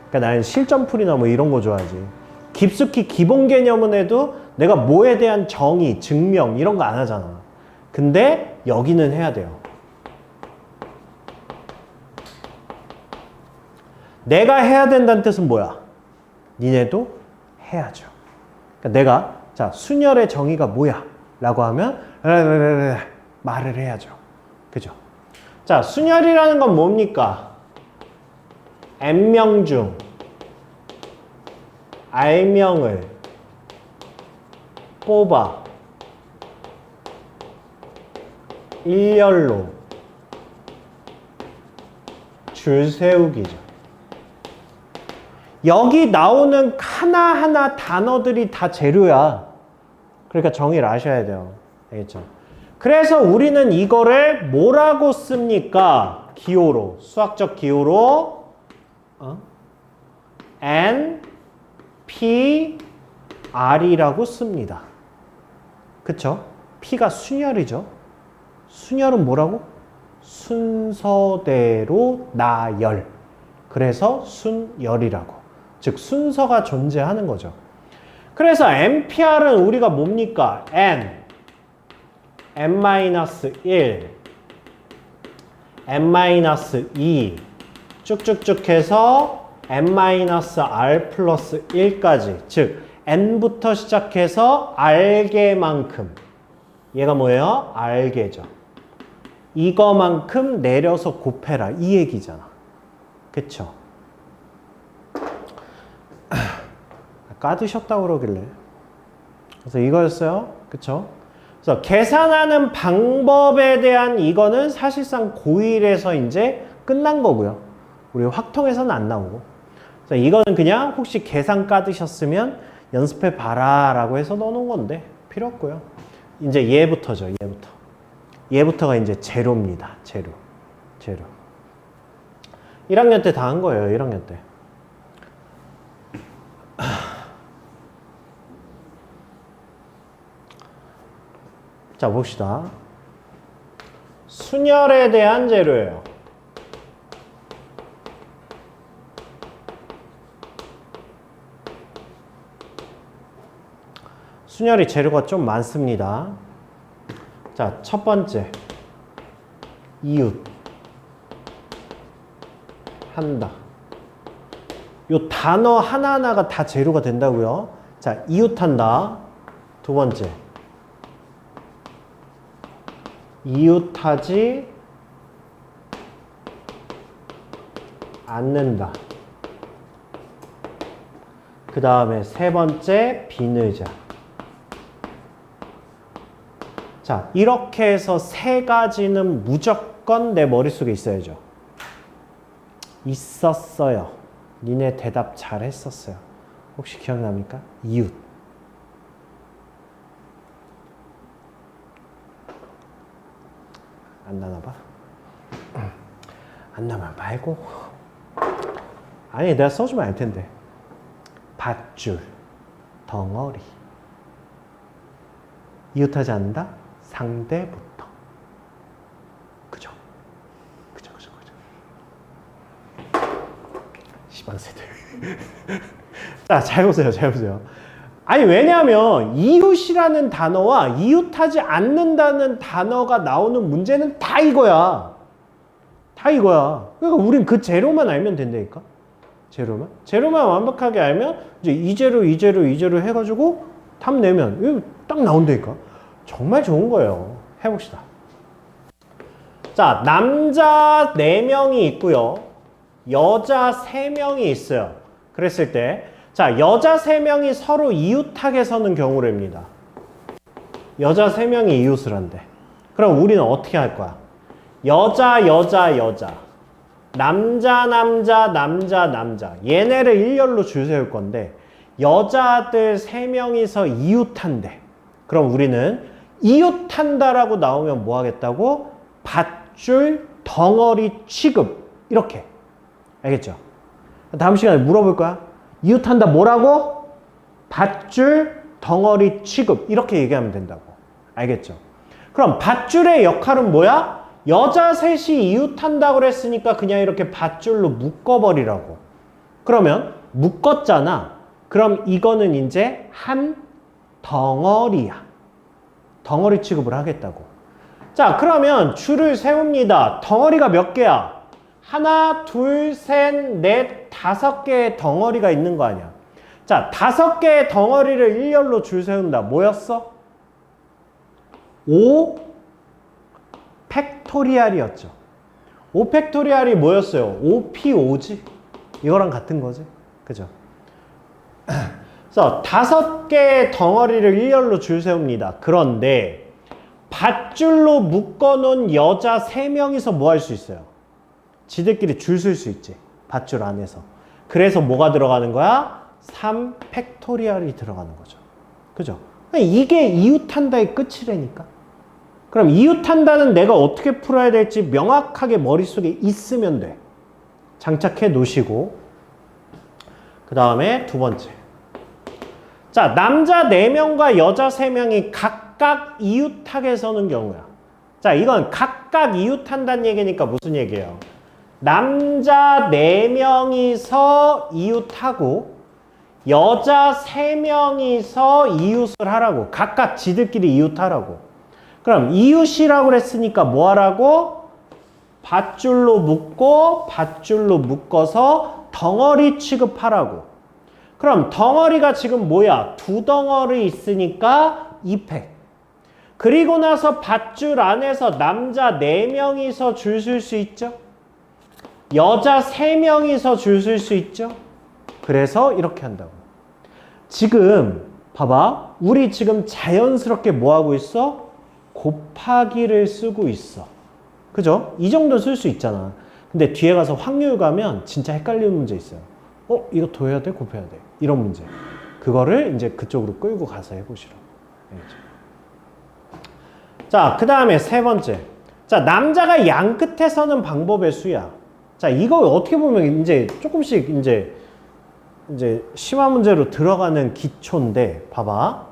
그러니까 나는 실전풀이나 뭐 이런 거 좋아하지. 깊숙이 기본 개념은 해도 내가 뭐에 대한 정의, 증명 이런 거 안 하잖아. 근데 여기는 해야 돼요. 내가 해야 된다는 뜻은 뭐야? 니네도 해야죠. 그러니까 내가 자 순열의 정의가 뭐야? 라고 하면 말을 해야죠. 그죠? 자, 순열이라는 건 뭡니까? n명 중 r명을 뽑아 일렬로 줄 세우기죠. 여기 나오는 하나하나 단어들이 다 재료야. 그러니까 정의를 아셔야 돼요. 알겠죠? 그래서 우리는 이거를 뭐라고 씁니까? 기호로, 수학적 기호로 N, P, R이라고 씁니다. 그쵸? P가 순열이죠. 순열은 뭐라고? 순서대로 나열. 그래서 순열이라고. 즉 순서가 존재하는 거죠. 그래서 NPR은 우리가 뭡니까? N, N-1, N-2 쭉쭉쭉 해서 N-R 플러스 1까지. 즉 N부터 시작해서 R개만큼. 얘가 뭐예요? R개죠. 이거만큼 내려서 곱해라. 이 얘기잖아. 그쵸? 까드셨다고 그러길래. 그래서 이거였어요. 그쵸? 그래서 계산하는 방법에 대한 이거는 사실상 고1에서 이제 끝난 거고요. 우리 확통에서는 안 나오고. 그래서 이거는 그냥 혹시 계산 까드셨으면 연습해 봐라 라고 해서 넣어놓은 건데 필요 없고요. 이제 얘부터죠. 얘부터. 얘부터가 이제 제로입니다. 제로. 1학년 때 다 한 거예요. 1학년 때. 자, 봅시다. 순열에 대한 재료예요. 순열이 재료가 좀 많습니다. 자, 첫 번째. 이웃. 한다. 요 단어 하나하나가 다 재료가 된다고요. 자, 이웃한다. 두 번째. 이웃하지 않는다. 그 다음에 세 번째, 비느자. 자, 이렇게 해서 세 가지는 무조건 내 머릿속에 있어야죠. 있었어요. 니네 대답 잘 했었어요. 혹시 기억납니까? 이웃. 안 나나봐? 안 나면 말고. 아니, 내가 써주면 알 텐데. 밧줄, 덩어리. 이웃하지 않는다? 상대부터. 그죠? 시방세들. 자, 잘 보세요. 아니, 왜냐하면 이웃이라는 단어와 이웃하지 않는다는 단어가 나오는 문제는 다 이거야. 그러니까 우린 그 재료만 알면 된다니까. 재료만 완벽하게 알면 이제 이 재료 해가지고 답 내면 이거 딱 나온다니까. 정말 좋은 거예요. 해봅시다. 자, 남자 4명이 있고요. 여자 3명이 있어요. 그랬을 때, 자, 여자 3명이 서로 이웃하게 서는 경우랍니다. 여자 3명이 이웃을 한대. 그럼 우리는 어떻게 할 거야? 여자. 남자. 얘네를 일렬로 줄 세울 건데, 여자들 3명이서 이웃한대. 그럼 우리는 이웃한다라고 나오면 뭐 하겠다고? 밧줄, 덩어리 취급. 이렇게. 알겠죠? 다음 시간에 물어볼 거야. 이웃한다 뭐라고? 밧줄, 덩어리 취급. 이렇게 얘기하면 된다고. 알겠죠? 그럼 밧줄의 역할은 뭐야? 여자 셋이 이웃한다고 그랬으니까 그냥 이렇게 밧줄로 묶어버리라고. 그러면 묶었잖아. 그럼 이거는 이제 한 덩어리야. 덩어리 취급을 하겠다고. 자, 그러면 줄을 세웁니다. 덩어리가 몇 개야? 하나, 둘, 셋, 넷, 5개의 덩어리가 있는 거 아니야. 자, 5개의 덩어리를 일렬로 줄 세운다. 뭐였어? 5 팩토리얼이었죠. 5팩토리얼이 뭐였어요? 5P5지? 이거랑 같은 거지. 그죠? 그래서 5개의 덩어리를 일렬로 줄 세웁니다. 그런데 밧줄로 묶어놓은 여자 3명이서 뭐 할 수 있어요? 지들끼리 줄 쓸 수 있지. 밧줄 안에서. 그래서 뭐가 들어가는 거야? 3팩토리얼이 들어가는 거죠. 그죠? 이게 이웃한다의 끝이라니까. 그럼 이웃한다는 내가 어떻게 풀어야 될지 명확하게 머릿속에 있으면 돼. 장착해 놓으시고. 그 다음에 두 번째. 자, 남자 4명과 여자 3명이 각각 이웃하게 서는 경우야. 자, 이건 각각 이웃한다는 얘기니까 무슨 얘기예요? 남자 4명이서 이웃하고 여자 3명이서 이웃을 하라고. 각각 지들끼리 이웃하라고. 그럼 이웃이라고 그랬으니까 뭐 하라고? 밧줄로 묶고 밧줄로 묶어서 덩어리 취급하라고. 그럼 덩어리가 지금 뭐야? 2덩어리 있으니까 2팩. 그리고 나서 밧줄 안에서 남자 4명이서 줄 쓸 수 있죠? 여자 3명이서 줄 쓸 수 있죠? 그래서 이렇게 한다고. 지금 봐봐. 우리 지금 자연스럽게 뭐 하고 있어? 곱하기를 쓰고 있어. 그죠? 이 정도 쓸 수 있잖아. 근데 뒤에 가서 확률 가면 진짜 헷갈리는 문제 있어요. 이거 더해야 돼? 곱해야 돼? 이런 문제. 그거를 이제 그쪽으로 끌고 가서 해보시라고. 알겠죠? 자, 그 다음에 세 번째. 자, 남자가 양 끝에 서는 방법의 수야. 자, 이거 어떻게 보면 이제 조금씩 이제 심화 문제로 들어가는 기초인데, 봐봐.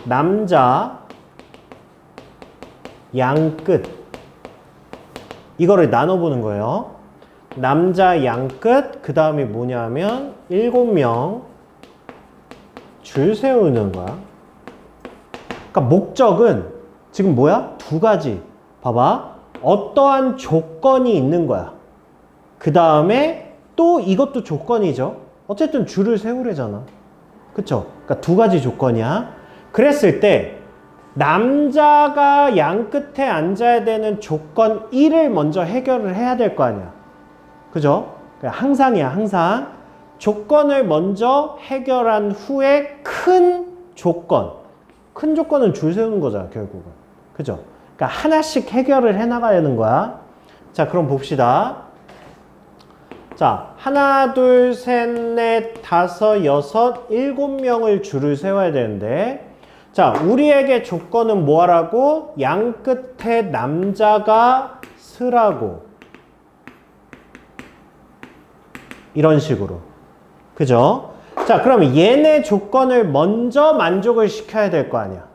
남자 양 끝. 이거를 나눠보는 거예요. 남자 양 끝, 그 다음에 뭐냐면 7명 줄 세우는 거야. 그러니까 목적은 지금 뭐야? 2가지. 봐봐. 어떠한 조건이 있는 거야. 그 다음에 또 이것도 조건이죠. 어쨌든 줄을 세우래잖아. 그쵸? 그러니까 2가지 조건이야. 그랬을 때 남자가 양 끝에 앉아야 되는 조건 1을 먼저 해결을 해야 될 거 아니야. 그죠? 항상이야, 항상. 조건을 먼저 해결한 후에 큰 조건. 큰 조건은 줄 세우는 거잖아, 결국은. 그죠? 그러니까 하나씩 해결을 해 나가야 하는 거야. 자, 그럼 봅시다. 자, 하나, 둘, 셋, 넷, 다섯, 여섯, 7명을 줄을 세워야 되는데, 자, 우리에게 조건은 뭐 하라고? 양 끝에 남자가 서라고. 이런 식으로. 그죠? 자, 그러면 얘네 조건을 먼저 만족을 시켜야 될 거 아니야.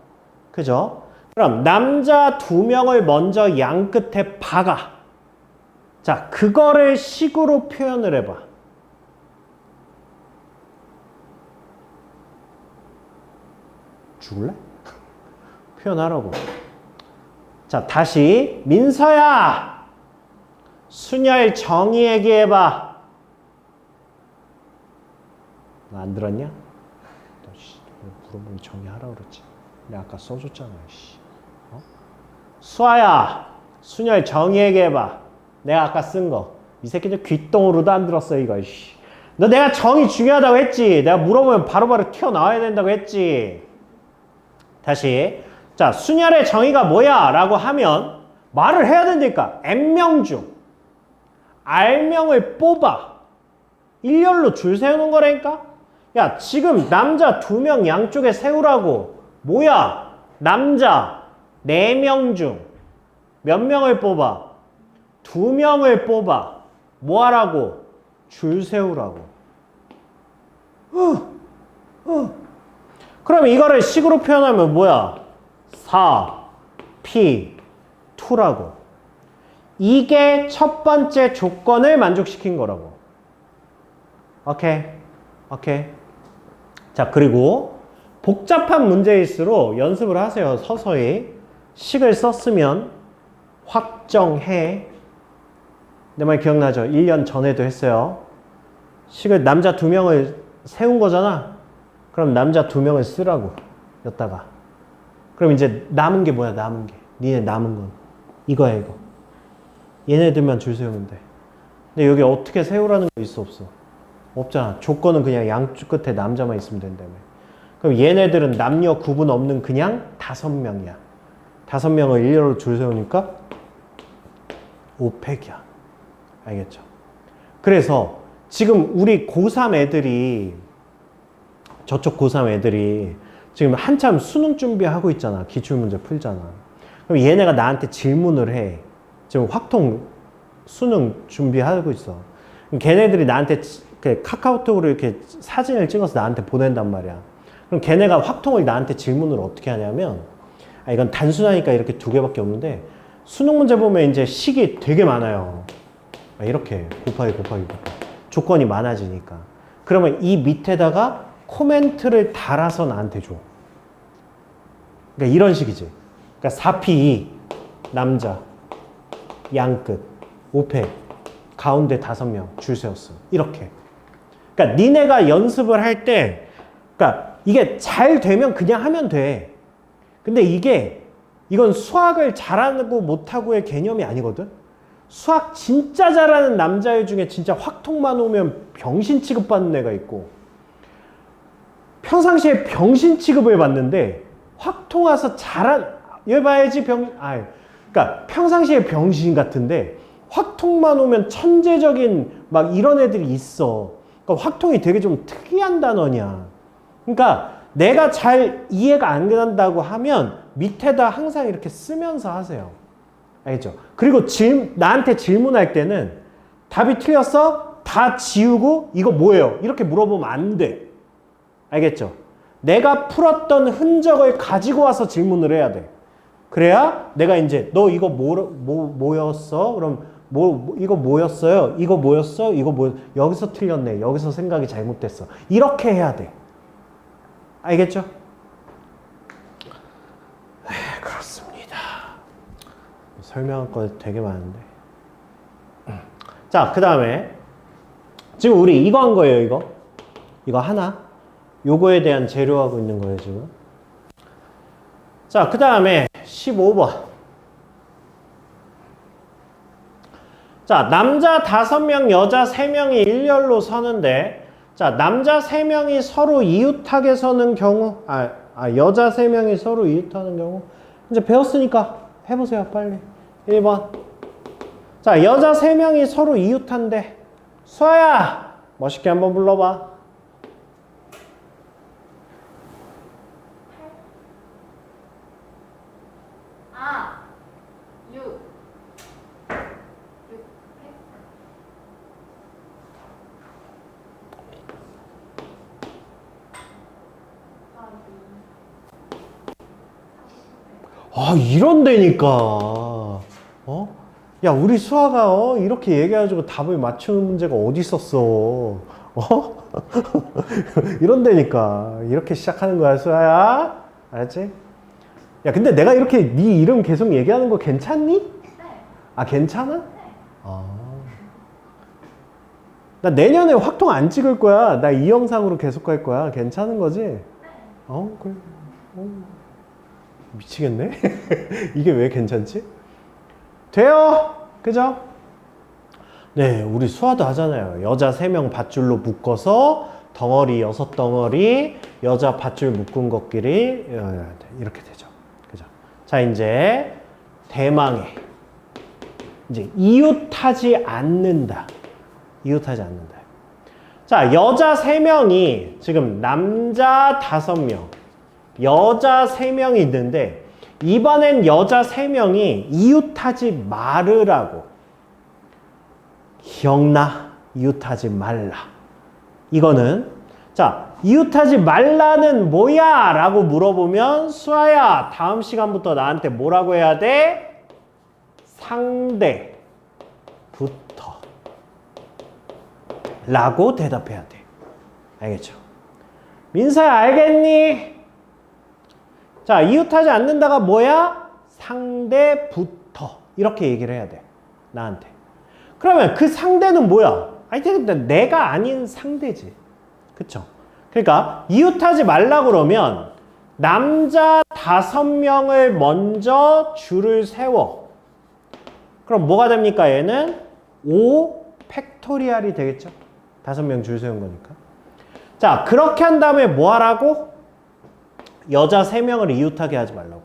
그죠? 그럼 남자 2명을 먼저 양 끝에 박아. 자, 그거를 식으로 표현을 해봐. 죽을래? 표현하라고. 자, 다시 민서야, 순열 정의 얘기해봐. 너 안 들었냐? 너 물어보면 정의하라고 그랬지. 내가 아까 써줬잖아. 수아야, 순열 정의 얘기해봐. 내가 아까 쓴 거. 이 새끼들 귓동으로도 안 들었어 이거. 너 내가 정의 중요하다고 했지. 내가 물어보면 바로바로 튀어나와야 된다고 했지. 다시. 자, 순열의 정의가 뭐야? 라고 하면 말을 해야 된다니까. N명 중 R명을 뽑아. 일렬로 줄 세우는 거라니까? 야, 지금 남자 2명 양쪽에 세우라고. 뭐야? 남자 4명 중 몇 명을 뽑아? 2명을 뽑아. 뭐 하라고? 줄 세우라고. 그럼 이거를 식으로 표현하면 뭐야? 4P2라고. 이게 첫 번째 조건을 만족시킨 거라고. 오케이. 오케이. 자, 그리고 복잡한 문제일수록 연습을 하세요. 서서히. 식을 썼으면 확정해. 내 말 기억나죠? 1년 전에도 했어요. 식을 남자 2명을 세운 거잖아. 그럼 남자 2명을 쓰라고. 였다가. 그럼 이제 남은 게 뭐야? 남은 게. 니네 남은 건. 이거야, 이거. 얘네들만 줄 세우면 돼. 근데 여기 어떻게 세우라는 거 있어 없어? 없잖아. 조건은 그냥 양쪽 끝에 남자만 있으면 된다며. 그럼 얘네들은 남녀 구분 없는 그냥 5명이야. 5명을 일렬로 줄 세우니까 5팩이야. 알겠죠? 그래서 지금 우리 고3 애들이 저쪽 고3 애들이 지금 한참 수능 준비하고 있잖아. 기출문제 풀잖아. 그럼 얘네가 나한테 질문을 해. 지금 확통 수능 준비하고 있어. 그럼 걔네들이 나한테 카카오톡으로 이렇게 사진을 찍어서 나한테 보낸단 말이야. 그럼 걔네가 확통을 나한테 질문을 어떻게 하냐면, 이건 단순하니까 이렇게 2개밖에 없는데, 수능 문제 보면 이제 식이 되게 많아요. 이렇게 곱하기. 조건이 많아지니까. 그러면 이 밑에다가 코멘트를 달아서 나한테 줘. 그러니까 이런 식이지. 그러니까 4P2 남자 양끝 5팩 가운데 5명 줄 세웠어. 이렇게. 그러니까 니네가 연습을 할 때, 그러니까 이게 잘 되면 그냥 하면 돼. 근데 이건 수학을 잘하고 못하고의 개념이 아니거든. 수학 진짜 잘하는 남자애 중에 진짜 확통만 오면 병신 취급받는 애가 있고, 평상시에 병신 취급을 받는데 확통 와서 얘 봐야지 그러니까 평상시에 병신 같은데 확통만 오면 천재적인 막 이런 애들이 있어. 그러니까 확통이 되게 좀 특이한 단어냐. 그러니까 내가 잘 이해가 안 된다고 하면 밑에다 항상 이렇게 쓰면서 하세요. 알겠죠? 그리고 나한테 질문할 때는 답이 틀렸어? 다 지우고 이거 뭐예요? 이렇게 물어보면 안 돼. 알겠죠? 내가 풀었던 흔적을 가지고 와서 질문을 해야 돼. 그래야 내가 이제 너 이거 뭐였어? 그럼 이거 뭐였어요? 이거 뭐였어? 여기서 틀렸네. 여기서 생각이 잘못됐어. 이렇게 해야 돼. 알겠죠? 그렇습니다. 설명할 거 되게 많은데. 자, 그 다음에 지금 우리 이거 한 거예요. 이거 하나. 요거에 대한 재료하고 있는 거예요, 지금. 자, 그 다음에 15번. 자, 남자 5명, 여자 3명이 일렬로 서는데, 자, 남자 3명이 서로 이웃하게 서는 경우, 여자 3명이 서로 이웃하는 경우, 이제 배웠으니까 해보세요, 빨리. 1번. 자, 여자 3명이 서로 이웃한데, 수아야! 멋있게 한번 불러봐. 이런 데니까. 야, 우리 수아가 이렇게 얘기해가지고 답을 맞추는 문제가 어디 있었어. 이런 데니까. 이렇게 시작하는 거야, 수아야. 알았지? 야, 근데 내가 이렇게 네 이름 계속 얘기하는 거 괜찮니? 네. 괜찮아? 네. 나 내년에 확통 안 찍을 거야. 나 이 영상으로 계속 갈 거야. 괜찮은 거지? 네. 그래. 미치겠네? 이게 왜 괜찮지? 돼요! 그죠? 네, 우리 수화도 하잖아요. 여자 3명 밧줄로 묶어서 덩어리 6덩어리, 여자 밧줄 묶은 것끼리 이렇게 되죠. 그죠? 자, 이제 대망의 이제 이웃하지 않는다. 자, 여자 3명이 지금 남자 5명, 여자 3명이 있는데 이번엔 여자 3명이 이웃하지 말으라고. 기억나? 이웃하지 말라. 이거는 자, 이웃하지 말라는 뭐야? 라고 물어보면 수아야, 다음 시간부터 나한테 뭐라고 해야 돼? 상대부터 라고 대답해야 돼. 알겠죠? 민서야, 알겠니? 자, 이웃하지 않는다가 뭐야? 상대부터. 이렇게 얘기를 해야 돼. 나한테. 그러면 그 상대는 뭐야? 내가 아닌 상대지. 그쵸? 그러니까 이웃하지 말라 그러면 남자 5명을 먼저 줄을 세워. 그럼 뭐가 됩니까? 얘는 5 팩토리얼이 되겠죠? 5명 줄 세운 거니까. 자, 그렇게 한 다음에 뭐 하라고? 여자 3명을 이웃하게 하지 말라고.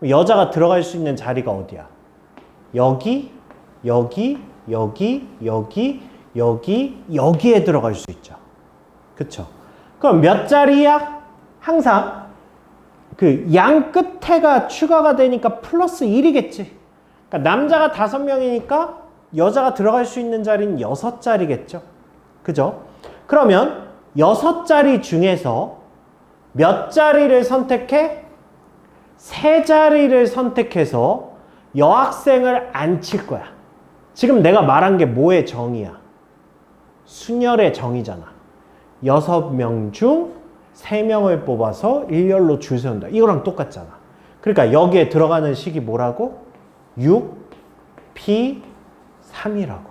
여자가 들어갈 수 있는 자리가 어디야? 여기, 여기, 여기, 여기, 여기, 여기에 들어갈 수 있죠. 그쵸? 그럼 몇 자리야? 항상 그 양 끝에가 추가가 되니까 플러스 1이겠지. 그러니까 남자가 5명이니까 여자가 들어갈 수 있는 자리는 6자리겠죠. 그죠? 그러면 6자리 중에서 몇 자리를 선택해? 3자리를 선택해서 여학생을 앉힐 거야. 지금 내가 말한 게 뭐의 정의야? 순열의 정의잖아. 6명 중 3명을 뽑아서 일렬로 줄 세운다. 이거랑 똑같잖아. 그러니까 여기에 들어가는 식이 뭐라고? 6, P, 3이라고.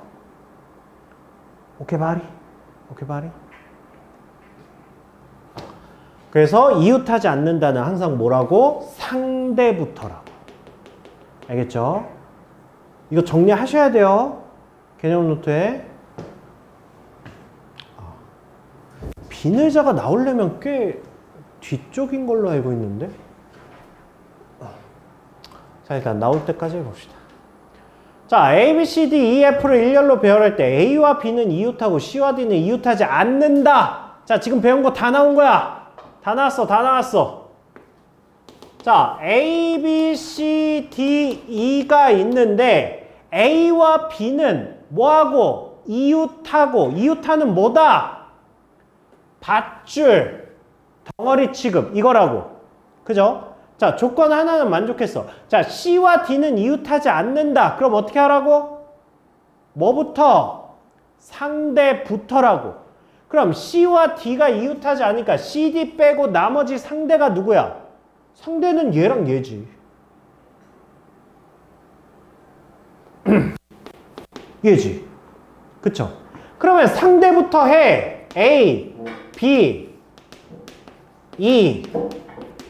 오케이, 바리? 오케이, 바리? 그래서 이웃하지 않는다는 항상 뭐라고? 상대부터라고. 알겠죠? 이거 정리하셔야 돼요. 개념 노트에. 비늘자가 나오려면 꽤 뒤쪽인 걸로 알고 있는데. 자, 일단 나올 때까지 해봅시다. 자, A, B, C, D, E, F를 일렬로 배열할 때 A와 B는 이웃하고 C와 D는 이웃하지 않는다. 자, 지금 배운 거 다 나온 거야. 다 나왔어, 다 나왔어. 자, A, B, C, D, E가 있는데 A와 B는 뭐하고? 이웃하는 뭐다? 밧줄, 덩어리 취급, 이거라고. 그죠? 자, 조건 하나는 만족했어. 자, C와 D는 이웃하지 않는다. 그럼 어떻게 하라고? 뭐부터? 상대부터라고. 그럼 C와 D가 이웃하지 않으니까 CD 빼고 나머지 상대가 누구야? 상대는 얘랑 얘지. 얘지. 그쵸? 그러면 상대부터 해. A, B, E,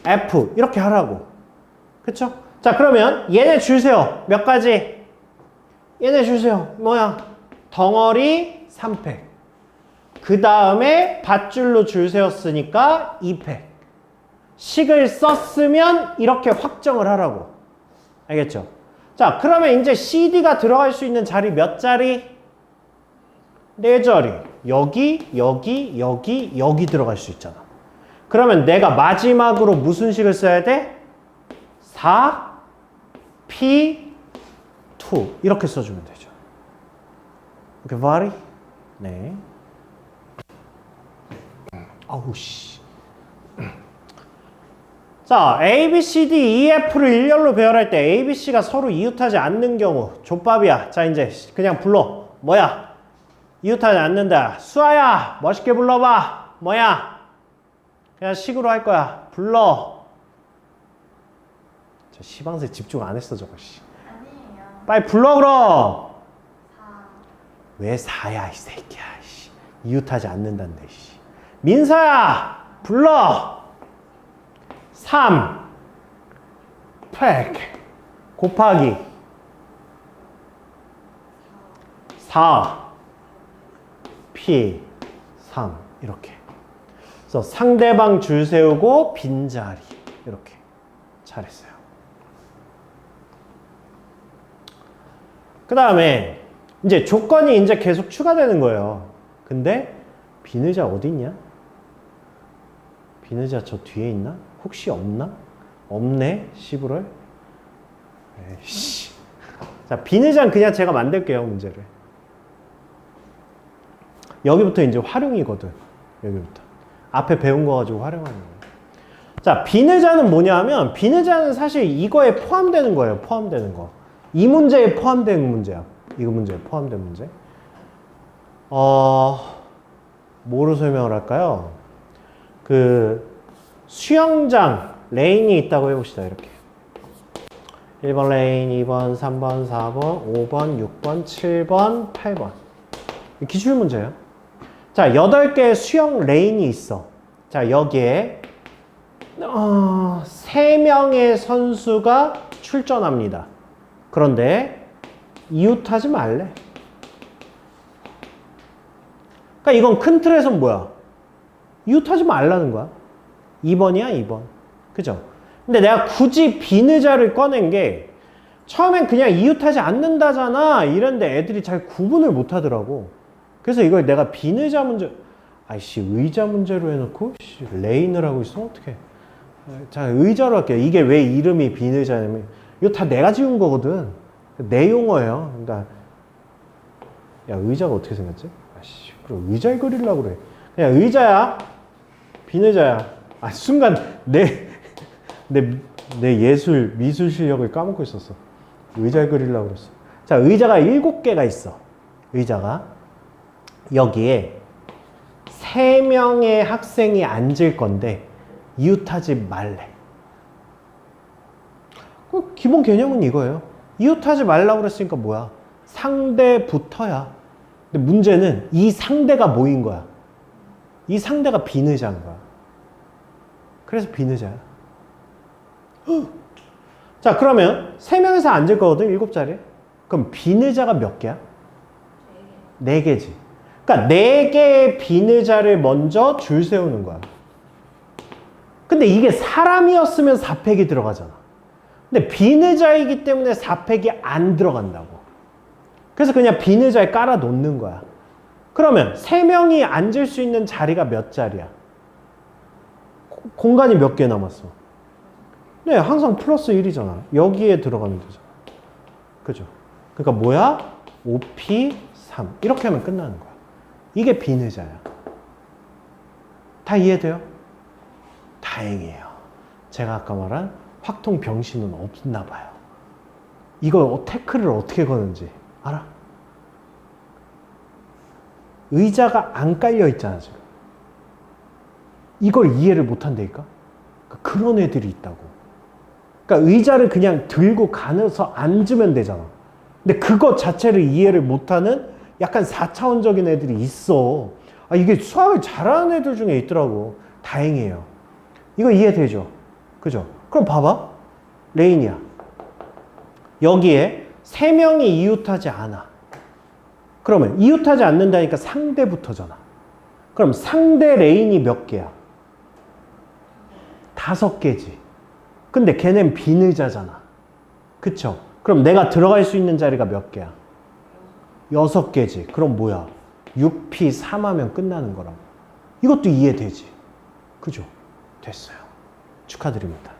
F 이렇게 하라고. 그쵸? 자, 그러면 얘네 줄 세워. 몇 가지? 얘네 줄 세워. 뭐야? 덩어리 3팩. 그 다음에 밧줄로 줄 세웠으니까 2팩. 식을 썼으면 이렇게 확정을 하라고. 알겠죠? 자, 그러면 이제 CD가 들어갈 수 있는 자리 몇 자리? 4자리. 여기, 여기, 여기, 여기 들어갈 수 있잖아. 그러면 내가 마지막으로 무슨 식을 써야 돼? 4, P, 2 이렇게 써주면 되죠. 오케이, 바리? 네. 아우 씨. 자, A, B, C, D, E, F를 일렬로 배열할 때 A, B, C가 서로 이웃하지 않는 경우 족밥이야. 자, 이제 그냥 불러. 뭐야? 이웃하지 않는다. 수아야, 멋있게 불러봐. 뭐야? 그냥 식으로 할 거야. 불러. 저 시방새 집중 안 했어, 저거. 씨. 아니에요. 빨리 불러, 그럼. 4. 왜 4야, 이 새끼야. 씨. 이웃하지 않는다는데, 씨. 민서야, 불러. 3. 팩. 곱하기. 4. P. 3. 이렇게. 그래서 상대방 줄 세우고 빈자리. 이렇게. 잘했어요. 그 다음에 이제 조건이 이제 계속 추가되는 거예요. 근데 비늘자 어디 있냐? 비늘자 저 뒤에 있나? 혹시 없나? 없네? 11월? 에이씨. 자, 비늘자는 그냥 제가 만들게요, 문제를. 여기부터 이제 활용이거든. 여기부터. 앞에 배운 거 가지고 활용하는 거예요. 자, 비늘자는 뭐냐 하면, 비늘자는 사실 이거에 포함되는 거예요. 포함되는 거. 이 문제에 포함된 문제야. 이거 문제에 포함된 문제. 뭐로 설명을 할까요? 그 수영장 레인이 있다고 해봅시다. 이렇게 1번 레인, 2번, 3번, 4번, 5번, 6번, 7번, 8번 기출문제예요. 자, 8개의 수영 레인이 있어. 자, 여기에 3명의 선수가 출전합니다. 그런데 이웃하지 말래. 그러니까 이건 큰 틀에서는 뭐야? 이웃하지 말라는 거야. 2번이야, 2번. 그죠? 근데 내가 굳이 비느자를 꺼낸 게 처음엔 그냥 이웃하지 않는다잖아 이랬는데 애들이 잘 구분을 못 하더라고. 그래서 이걸 내가 비느자 문제, 아이씨, 의자 문제로 해놓고 레인을 하고 있으면 어떡해. 자, 의자로 할게요. 이게 왜 이름이 비느자냐면 이거 다 내가 지은 거거든. 내 용어예요. 그러니까 야, 의자가 어떻게 생겼지? 아씨, 그럼 의자를 그리려고 그래. 그냥 의자야. 비느자야. 아, 순간 내 미술 실력을 까먹고 있었어. 의자를 그리려고 그랬어. 자, 의자가 7개가 있어. 의자가. 여기에 3명의 학생이 앉을 건데 이웃하지 말래. 기본 개념은 이거예요. 이웃하지 말라고 그랬으니까 뭐야? 상대부터야. 근데 문제는 이 상대가 뭐인 거야? 이 상대가 비느자인 거야. 그래서 비느자야. 자, 그러면 3명에서 앉을 거거든, 7자리에. 그럼 비느자가 몇 개야? 4개지. 그러니까 4개의 비느자를 먼저 줄 세우는 거야. 근데 이게 사람이었으면 4팩이 들어가잖아. 근데 비느자이기 때문에 4팩이 안 들어간다고. 그래서 그냥 비느자에 깔아 놓는 거야. 그러면 3명이 앉을 수 있는 자리가 몇 자리야? 공간이 몇 개 남았어? 네, 항상 플러스 1이잖아. 여기에 들어가면 되잖아. 그죠? 그러니까 뭐야? 5P3. 이렇게 하면 끝나는 거야. 이게 비느자야. 다 이해돼요? 다행이에요. 제가 아까 말한 확통 병신은 없나 봐요. 이걸 태클을 어떻게 거는지 알아? 의자가 안 깔려 있잖아, 지금. 이걸 이해를 못 한다니까? 그런 애들이 있다고. 그러니까 의자를 그냥 들고 가서 앉으면 되잖아. 근데 그것 자체를 이해를 못하는 약간 4차원적인 애들이 있어. 아, 이게 수학을 잘하는 애들 중에 있더라고. 다행이에요. 이거 이해되죠? 그죠? 그럼 봐봐. 레인이야. 여기에 3명이 이웃하지 않아. 그러면 이웃하지 않는다니까 상대부터잖아. 그럼 상대 레인이 몇 개야? 5개지. 근데 걔는 비느자잖아. 그쵸? 그럼 내가 들어갈 수 있는 자리가 몇 개야? 6개지. 그럼 뭐야? 6P3 하면 끝나는 거라고. 이것도 이해되지? 그죠? 됐어요. 축하드립니다.